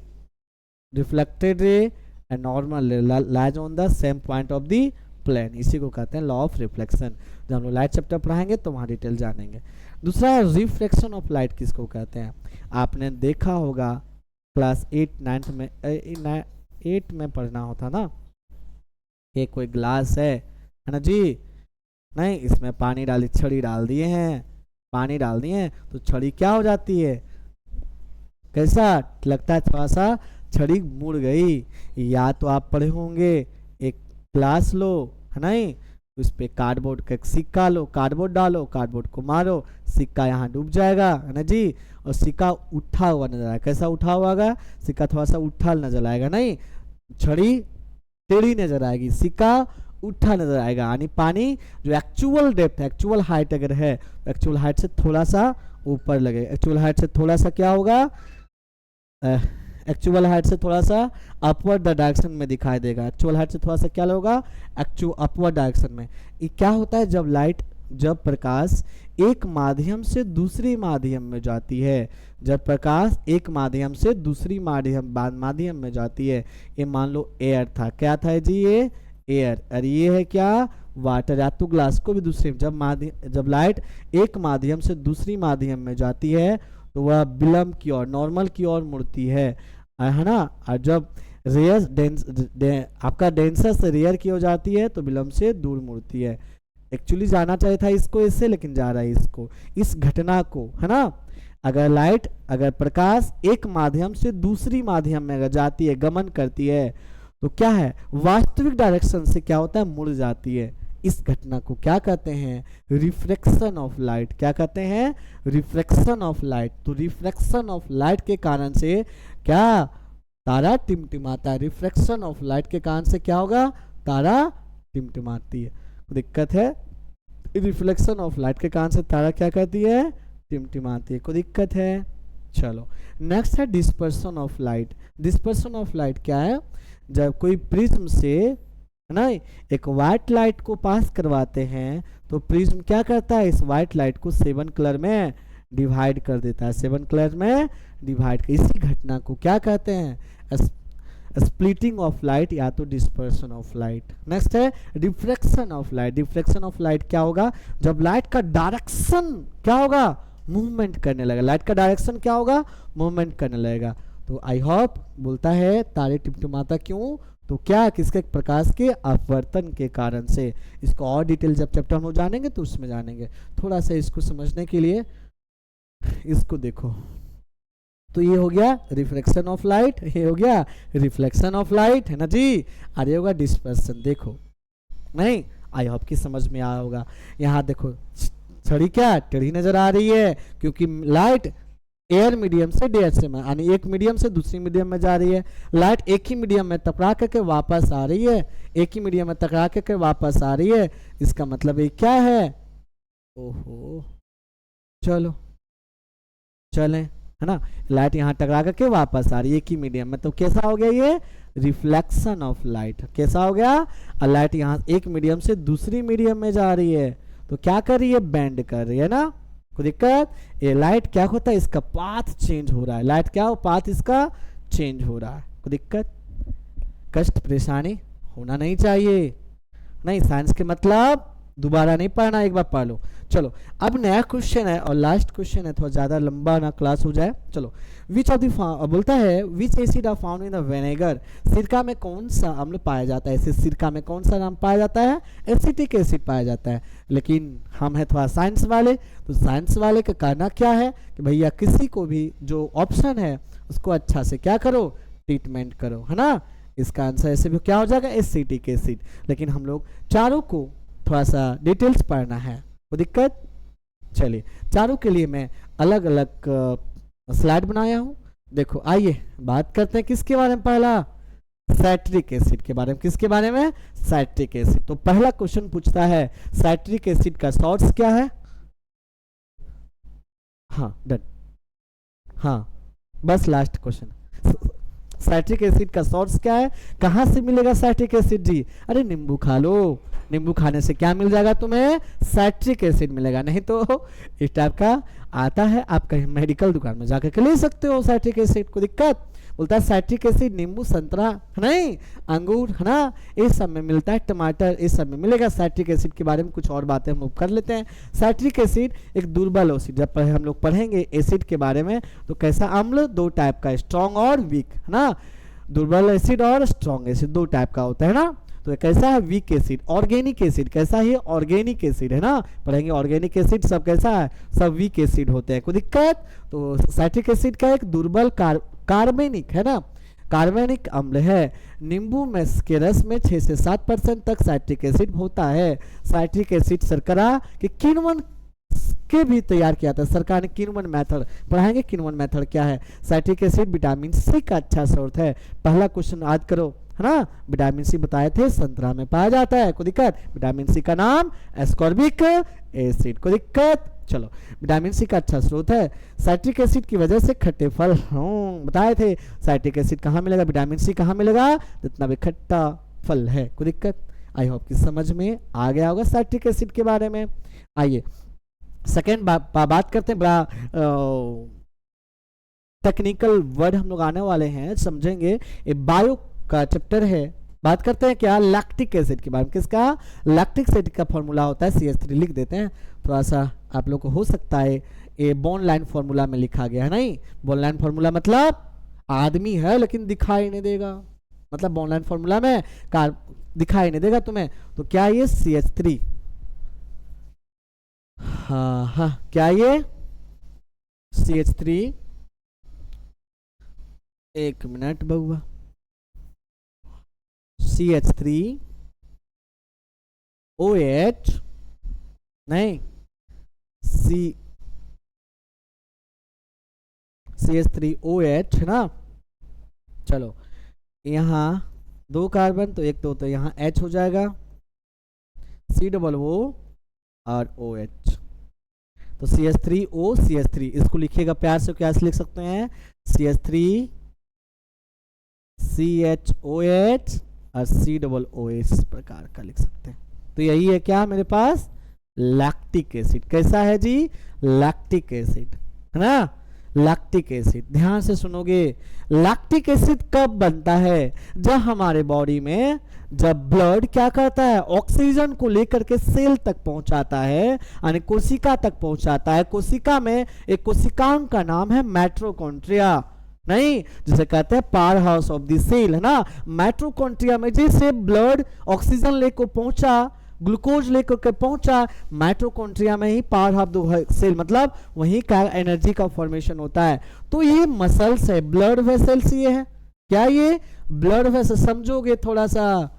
reflected ray and normal ray lies on the same point of the plane, इसी को कहते हैं लॉ ऑफ रिफ्लेक्शन। जब हम लोग लाइट चैप्टर पढ़ाएंगे तो वहाँ डिटेल जानेंगे। दूसरा है रिफ्लेक्शन ऑफ लाइट, किसको कहते हैं, आपने देखा होगा क्लास 8 में पढ़ना होता ना, ये कोई ग्लास है ना जी, नहीं, इसमें पानी डाली, छड़ी डाल दिए हैं, पानी डाल दिए हैं तो छड़ी क्या हो जाती है, कैसा लगता है, थोड़ा सा छड़ी मुड़ गई। या तो आप पढ़े होंगे एक ग्लास लो, है नहीं, उस पे कार्डबोर्ड का एक सिक्का लो, कार्डबोर्ड डालो, कार्डबोर्ड को मारो, सिक्का यहाँ डूब जाएगा, है ना जी, और सिक्का उठा हुआ नजर आएगा, कैसा उठा हुआ होगा, सिक्का थोड़ा सा उठा नजर आएगा, नहीं, छड़ी टेढ़ी नजर आएगी, सिक्का उठा नजर आएगा। यानी पानी जो एक्चुअल डेप्थ है, एक्चुअल हाइट अगर है, एक्चुअल हाइट से थोड़ा सा ऊपर लगेगा, एक्चुअल हाइट से थोड़ा सा क्या होगा, एक्चुअल हाइट से थोड़ा सा अपवर्ड डायरेक्शन में दिखाई देगा, एक्चुअल हाइट से थोड़ा सा क्या होगा, एक्चुअल अपवर्ड डायरेक्शन में। ये क्या होता है, जब प्रकाश एक माध्यम से दूसरी माध्यम में जाती है, जब प्रकाश एक माध्यम से दूसरी माध्यम में जाती है, ये मान लो एयर था, क्या था जी, ये एयर, और ये है क्या, वाटर, या तो ग्लास को भी दूसरे, जब लाइट एक माध्यम से दूसरी माध्यम में जाती है तो वह विलंब की ओर, नॉर्मल की ओर मुड़ती है ना। और जब आपका डेंसर से रेयर की हो जाती है तो विलंब से दूर मुड़ती है। एक्चुअली जाना चाहिए था इसको इससे, लेकिन जा रहा है इसको, इस घटना को, है ना। अगर प्रकाश एक माध्यम से दूसरी माध्यम में अगर जाती है, गमन करती है, तो क्या है, वास्तविक डायरेक्शन से क्या होता है, मुड़ जाती है। इस घटना को क्या कहते हैं, रिफ्रैक्शन ऑफ लाइट। क्या कहते हैं, रिफ्रैक्शन ऑफ लाइट। तो रिफ्रैक्शन ऑफ लाइट के कारण से क्या, तारा टिमटिमाता है। रिफ्रैक्शन ऑफ लाइट के कारण से क्या होगा, तारा टिमटिमाती है। दिक्कत है, रिफ्लेक्शन ऑफ लाइट के कारण से तारा क्या करती है, टिमटिमाती है। कोई दिक्कत है। चलो नेक्स्ट है dispersion of light. Dispersion of light क्या है, जब कोई प्रिज्म से, है ना, एक वाइट लाइट को पास करवाते हैं, तो प्रिज्म क्या करता है, इस वाइट लाइट को 7 कलर में डिवाइड कर देता है। 7 कलर में डिवाइड कर, इसी घटना को क्या कहते हैं, स्प्लिटिंग ऑफ लाइट या तो डिस्पर्सन ऑफ लाइट। नेक्स्ट है diffraction of light. Diffraction of light क्या होगा, जब लाइट का डायरेक्शन क्या होगा, मूवमेंट करने लगेगा। लाइट का डायरेक्शन क्या होगा, मूवमेंट करने लगेगा। तो आई होप बोलता है तारे टिमटिमाता क्यों, तो क्या, किसके, प्रकाश के अपवर्तन के कारण से। इसको और डिटेल जब चैप्टर में जानेंगे तो उसमें जानेंगे। थोड़ा सा इसको समझने के लिए इसको देखो, तो ये हो गया रिफ्लेक्शन ऑफ लाइट, ये हो गया रिफ्लेक्शन ऑफ लाइट, है ना जी। और ये होगा डिस्पर्सन। देखो नहीं, आई होप की समझ में आया होगा। यहाँ देखो छड़ी क्या टेढ़ी नजर आ रही है, क्योंकि लाइट एयर मीडियम से डेयर से, यानी एक मीडियम से दूसरी मीडियम में जा रही है। लाइट एक ही मीडियम में टकरा करके वापस आ रही है, एक ही मीडियम में टकरा करके वापस आ रही है। इसका मतलब ये क्या है, ओहो, चलो चलें, है ना, लाइट यहाँ टकरा करके वापस आ रही है एक ही मीडियम में, तो कैसा हो गया ये, रिफ्लेक्शन ऑफ लाइट। कैसा हो गया, लाइट यहाँ एक मीडियम से दूसरी मीडियम में जा रही है, तो क्या कर रही है, बेंड कर रही है ना। कोई दिक्कत, ये लाइट क्या होता है, इसका पाथ चेंज हो रहा है। लाइट क्या हो, पाथ इसका चेंज हो रहा है। कोई दिक्कत, कष्ट परेशानी होना नहीं चाहिए, नहीं, साइंस के मतलब दोबारा नहीं पढ़ना, एक बार पढ़ लो। चलो अब नया क्वेश्चन है और लास्ट क्वेश्चन है, थोड़ा ज्यादा लंबा ना क्लास हो जाए। चलो विच ऑफ द बोलता है which acid are found in the vinegar. सिरका में कौन सा अम्ल पाया जाता है, ऐसे सिरका में कौन सा नाम पाया जाता है, एसिटिक एसिड पाया जाता है। लेकिन हम है थोड़ा साइंस वाले, तो साइंस वाले का कहना क्या है कि भैया किसी को भी जो ऑप्शन है उसको अच्छा से क्या करो, ट्रीटमेंट करो, है ना। इसका आंसर ऐसे भी क्या हो जाएगा, एसिटिक एसिड। लेकिन हम लोग चारों को थोड़ा सा डिटेल्स पढ़ना है, कोई दिक्कत। चलिए चारों के लिए मैं अलग अलग स्लाइड बनाया हूं। देखो आइए बात करते हैं किसके बारे में, पहला साइट्रिक एसिड के बारे में। किसके बारे में, साइट्रिक एसिड। तो पहला क्वेश्चन पूछता है साइट्रिक एसिड का सोर्स क्या है। हाँ डन, हाँ बस लास्ट क्वेश्चन, साइट्रिक एसिड का सोर्स क्या है, कहां से मिलेगा साइट्रिक एसिड जी, अरे नींबू खा लो, नींबू खाने से क्या मिल जाएगा तुम्हें, साइट्रिक एसिड मिलेगा। नहीं तो इस टाइप का आता है, आप कहीं मेडिकल दुकान में जाकर के ले सकते हो साइट्रिक एसिड। को दिक्कत, बोलता है साइट्रिक एसिड नींबू, संतरा, नहीं, अंगूर, है ना, इस सब में मिलता है, टमाटर, इस सब में मिलेगा। साइट्रिक एसिड के बारे में कुछ और बातें हम लोग कर लेते हैं। साइट्रिक एसिड एक दुर्बल एसिड, जब हम लोग पढ़ेंगे एसिड के बारे में तो कैसा अम्ल, दो टाइप का, स्ट्रॉन्ग और वीक, है ना। दुर्बल एसिड और स्ट्रॉन्ग एसिड दो टाइप का होता है ना। तो कैसा है, वीक एसिड। ऑर्गेनिक एसिड कैसा है, ऑर्गेनिक एसिड, है ना, पढ़ेंगे ऑर्गेनिक एसिड सब कैसा है, सब वीक एसिड होते हैं। कोई दिक्कत, तो साइट्रिक एसिड का एक दुर्बल कार्बनिक, है ना, कार्बनिक अम्ल है। नींबू में के रस में 6 से 7% तक साइट्रिक एसिड होता है। साइट्रिक एसिड शर्करा के किण्वन के भी तैयार किया था, सरकार ने किण्वन मेथड पढ़ाएंगे। किण्वन मेथड क्या है, साइट्रिक एसिड विटामिन सी का अच्छा स्रोत है। पहला क्वेश्चन याद करो, है ना, विटामिन सी बताए थे संतरा में पाया जाता है। कोई दिक्कत, विटामिन सी का नाम एस्कॉर्बिक एसिड। कोई दिक्कत, चलो विटामिन सी का अच्छा स्रोत है। साइट्रिक एसिड की वजह से खट्टे फल बताए थे। साइट्रिक एसिड कहाँ मिलेगा, विटामिन सी कहाँ मिलेगा, जितना भी खट्टा फल है। कोई दिक्कत, आई होप कि समझ में आ गया होगा साइट्रिक एसिड के बारे में। आइए सेकेंड बात करते हैं, बड़ा टेक्निकल वर्ड हम लोग आने वाले हैं, समझेंगे। ये बायो का चैप्टर है, बात करते हैं क्या, लैक्टिक एसिड के बारे में। किसका, लैक्टिक एसिड का फॉर्मूला होता है CH3, लिख देते हैं। थोड़ा सा आप लोग को हो सकता है ये बॉन्ड लाइन फॉर्मूला में लिखा गया है, नहीं, बॉन्ड लाइन फॉर्मूला मतलब आदमी है लेकिन दिखाई नहीं देगा, मतलब बॉन्ड लाइन फॉर्मूला में कार दिखाई नहीं देगा तुम्हें, तो क्या ये CH3 हाँ हाँ, क्या ये CH3, एक मिनट बउआ, CH3 OH, नहीं, सी CH3OH है ना। चलो, यहाँ 2 कार्बन तो एक तो यहाँ H हो जाएगा, C O और OH, तो CH3O CH3, इसको लिखिएगा प्यार से, क्या लिख सकते हैं, CH3 CHOH और COOH, इस प्रकार का लिख सकते हैं। तो यही है क्या मेरे पास, लैक्टिक एसिड। कैसा है जी, लैक्टिक एसिड है ना, लैक्टिक एसिड। ध्यान से सुनोगे, लैक्टिक एसिड कब बनता है, जब हमारे बॉडी में जब ब्लड क्या करता है, ऑक्सीजन को लेकर के सेल तक पहुंचाता है, यानी कोशिका तक पहुंचाता है। कोशिका में एक कोशिकांग का नाम है माइटोकॉन्ड्रिया, नहीं, जिसे कहते हैं power house of the cell, है ना। माइटोकॉन्ड्रिया में जैसे ब्लड ऑक्सीजन लेकर पहुंचा, ग्लूकोज लेकर के पहुंचा, माइटोकॉन्ड्रिया में ही पावर हाफ द सेल, मतलब वहीं का एनर्जी का फॉर्मेशन होता है। तो ये मसल्स है, ब्लड वेसल्स ये है, क्या ये ब्लड वेसल, समझोगे थोड़ा सा,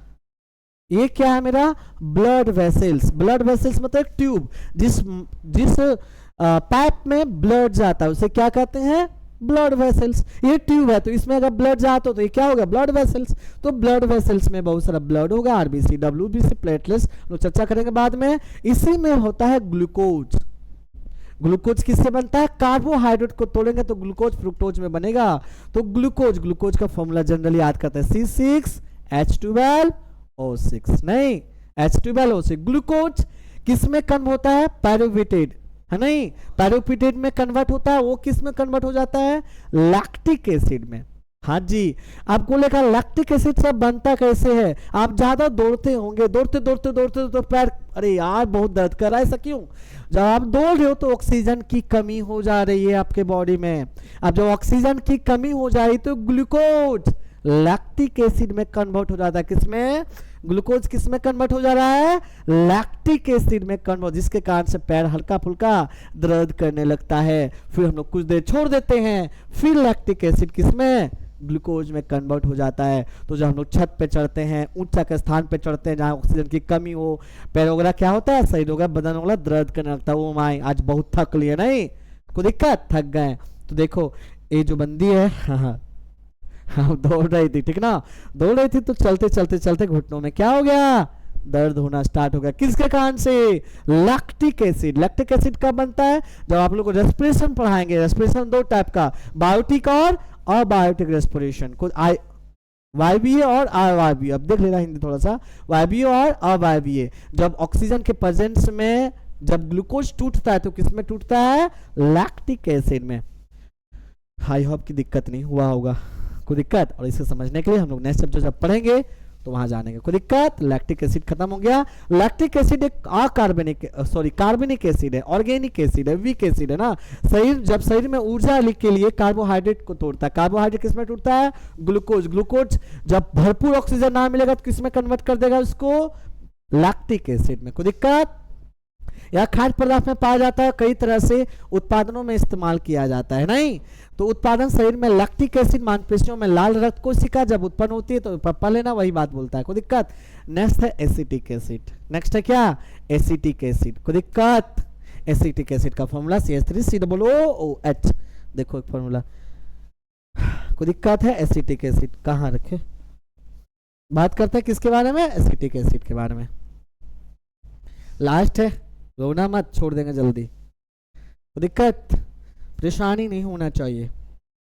ये क्या है मेरा ब्लड वेसल्स। ब्लड वेसल्स मतलब एक ट्यूब, जिस पाइप में ब्लड जाता है उसे क्या कहते हैं, ब्लड वेसल्स। ये ट्यूब है तो इसमें अगर ब्लड जाता तो ये क्या होगा, ब्लड वेसल्स। तो ब्लड वेसल्स में बहुत सारा ब्लड होगा, आरबीसी, डब्ल्यूबीसी, प्लेटलेट्स, लोग चर्चा करेंगे बाद में। इसी में होता है ग्लूकोज। ग्लूकोज किससे बनता है, कार्बोहाइड्रेट को तोड़ेंगे तो ग्लूकोज फ्रुक्टोज में बनेगा। तो ग्लूकोज का फॉर्मूला जनरली याद करते हैं C6H12O6, नहीं H12O6। ग्लूकोज किस में कन्वर्ट होता है, पायरुवेटेड, है नहीं, पैरोपिटेट में कन्वर्ट होता है। वो किस में कन्वर्ट हो जाता है, लैक्टिक एसिड में। हाँ जी, आपको लेखा लैक्टिक एसिड सब बनता कैसे है, आप ज्यादा दौड़ते होंगे, दौड़ते दौड़ते दौड़ते तो पैर, अरे यार बहुत दर्द कर रहा है, ऐसा क्यों, जब आप दौड़ रहे हो तो ऑक्सीजन की कमी हो जा रही है आपके बॉडी में। अब जब ऑक्सीजन की कमी हो जाए तो ग्लूकोज लैक्टिक एसिड में कन्वर्ट हो जाता है, किसमें, ग्लूकोज किस में कन्वर्ट हो जा रहा है, लैक्टिक एसिड में कन्वर्ट, जिसके कारण से पैर हल्का फुल्का दर्द करने लगता है। फिर हम लोग कुछ देर छोड़ देते हैं, फिर लैक्टिक एसिड किस में, ग्लूकोज में कन्वर्ट हो जाता है। तो जब हम लोग छत पे चढ़ते हैं, ऊंचा के स्थान पे चढ़ते हैं जहाँ ऑक्सीजन की कमी हो, पैर वगैरह क्या होता है, शरीर वगैरह, बदन वगैरह दर्द करने लगता है। वो माई आज बहुत थक लिए, नहीं कोई दिक्कत, थक गए। तो देखो ये जो बंदी है, हाँ दौड़ रही थी, ठीक ना, दौड़ रही थी तो चलते चलते चलते घुटनों में क्या हो गया, दर्द होना स्टार्ट हो गया, किसके कारण से, लैक्टिक एसिड। लैक्टिक एसिड कब बनता है, जब आप लोग को रेस्पिरेशन पढ़ाएंगे, रेस्पिरेशन 2 टाइप का, बायोटिक और अबायोटिक रेस्पिरेशन, कुछ वायवीय और अवायवीय। अब देख लेना हिंदी थोड़ा सा, वायवीय और अवायवीय। जब ऑक्सीजन के प्रेजेंस में जब ग्लूकोज टूटता है तो किसमें टूटता है, लैक्टिक एसिड में। आई होप की दिक्कत नहीं हुआ होगा, कोई दिक्कत। और इसे समझने के लिए हम लोग नेक्स्ट सब्जेक्ट जब पढ़ेंगे तो वहां जानेंगे, कोई दिक्कत। लैक्टिक एसिड खत्म हो गया। लैक्टिक एसिड एक अकार्बनिक, सॉरी कार्बनिक एसिड है, ऑर्गेनिक एसिड है, वीक एसिड है ना। जब शरीर में ऊर्जा के लिए कार्बोहाइड्रेट को तोड़ता है, कार्बोहाइड्रेट किसमें टूटता है, ग्लूकोज। ग्लूकोज जब भरपूर ऑक्सीजन ना मिलेगा तो किसमें कन्वर्ट कर देगा उसको, लैक्टिक एसिड में, कोई दिक्कत। यह खाद्य पदार्थ में पाया जाता है, कई तरह से उत्पादनों में इस्तेमाल किया जाता है, नहीं। तो उत्पादन शरीर में लैक्टिक एसिड, मांसपेशियों में लाल रक्त कोशिका जब उत्पन्न होती है तो पप्पा लेना वही बात बोलता है, कोई दिक्कत। नेक्स्ट है एसिटिक एसिड, नेक्स्ट है क्या, एसिटिक एसिड, कोई दिक्कत। एसिटिक एसिड का फॉर्मूला CH3COOH, देखो एक फॉर्मूला, कोई दिक्कत है। एसिटिक एसिड कहाँ रखे, बात करते हैं किसके बारे में, एसिटिक एसिड के बारे में। लास्ट है, रोना मत, छोड़ देंगे जल्दी, कोई दिक्कत, परेशानी नहीं होना चाहिए।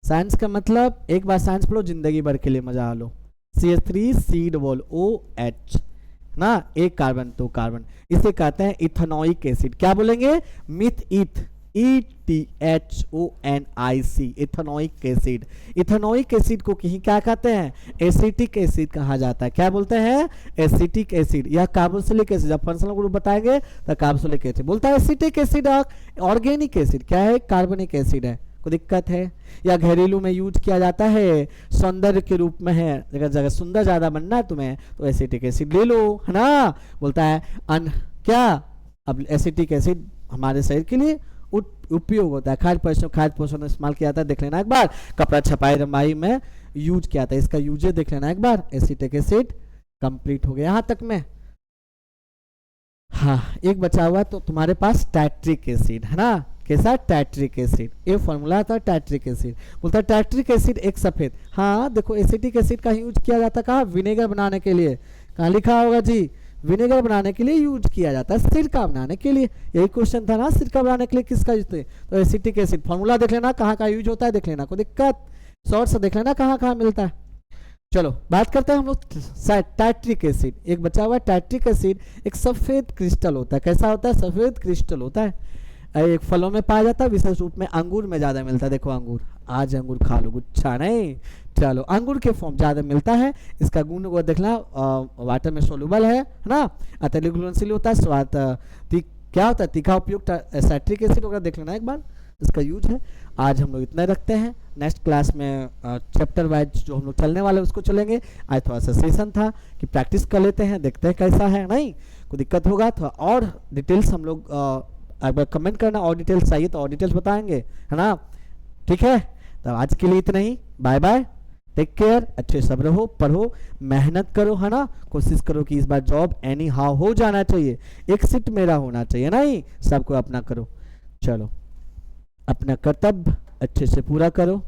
साइंस का मतलब एक बार साइंस पढ़ो, जिंदगी भर के लिए मजा आ लो। CH3COOH ना, एक कार्बन 2 कार्बन, इसे कहते हैं इथेनोइक एसिड। क्या बोलेंगे, meth eth, ETHONIC, ethanoic acid. Ethanoic acid को कहीं क्या कहते हैं, एसिटिक एसिड कहा जाता है। क्या बोलते हैं, एसिटिक एसिड या कार्बोक्सिलिक एसिड। जब फंक्शनल ग्रुप बताएंगे तो कार्बोक्सिलिक एसिड बोलता है। एसिटिक एसिड ऑर्गेनिक एसिड क्या है, कार्बनिक एसिड है, कोई दिक्कत है। या घरेलू में यूज किया जाता है, सौंदर्य के रूप में है, अगर जगह सुंदर ज्यादा बनना है तुम्हें तो एसिटिक एसिड ले लो, है ना। बोलता है क्या, अब एसिटिक एसिड हमारे शरीर के लिए उपयोग होता है, खाद्य पोषण में इस्तेमाल किया जाता है। देख लेना एक बार, कपड़ा छपाई रंबाई में यूज किया था, इसका यूज देख लेना एक बार। एसिटिक एसिड कंप्लीट हो गया यहाँ तक में। हाँ, एक बचा हुआ तो तुम्हारे पास टैट्रिक एसिड है ना, कैसा टैट्रिक एसिड, ये फॉर्मूला था टैट्रिक एसिड। बोलता है टैट्रिक एसिड एक सफेद, हाँ देखो एसिटिक एसिड का यूज किया जाता है कहाँ, विनेगर बनाने के लिए। कहाँ लिखा होगा जी, विनेगर बनाने के लिए यूज किया जाता है, सिरका बनाने के लिए। यही क्वेश्चन था ना, सिरका बनाने के लिए किसका यूज है, तो एसिटिक एसिड। फॉर्मूला देख लेना कहाँ का यूज होता है, देख लेना, कोई दिक्कत, शॉर्ट से देख लेना कहाँ कहाँ मिलता है। चलो बात करते हैं हम लोग टैट्रिक एसिड। एक बचा हुआ टैट्रिक एसिड, एक सफेद क्रिस्टल होता है। कैसा होता है, सफेद क्रिस्टल होता है। एक फलों में पाया जाता है, विशेष रूप में अंगूर में ज्यादा मिलता है। देखो अंगूर, आज अंगूर खा लो, गुच्छा नहीं, चलो अंगूर के फॉर्म ज्यादा मिलता है। इसका गुण को देखना, वाटर में सोलुबल है ना, अत्यधिक घुलनशील होता है, स्वाद क्या होता है, तीखा उपयुक्त साइट्रिक एसिड वगैरह देख लेना एक बार, इसका यूज है। आज हम लोग इतना रखते हैं, नेक्स्ट क्लास में चैप्टर वाइज जो हम लोग चलने वाले हैं उसको चलेंगे। आज थोड़ा सा सेशन था कि प्रैक्टिस कर लेते हैं, देखते हैं कैसा है, नहीं कोई दिक्कत होगा तो और डिटेल्स हम लोग अगर कमेंट करना, और डिटेल्स चाहिए तो और डिटेल्स बताएंगे, है ना। ठीक है, तो आज के लिए इतना ही, बाय बाय, टेक केयर, अच्छे सब रहो, पढ़ो, मेहनत करो, है ना। कोशिश करो कि इस बार जॉब एनी हाउ हो जाना चाहिए, एक सीट मेरा होना चाहिए, नहीं सबको अपना करो। चलो अपना कर्तव्य अच्छे से पूरा करो।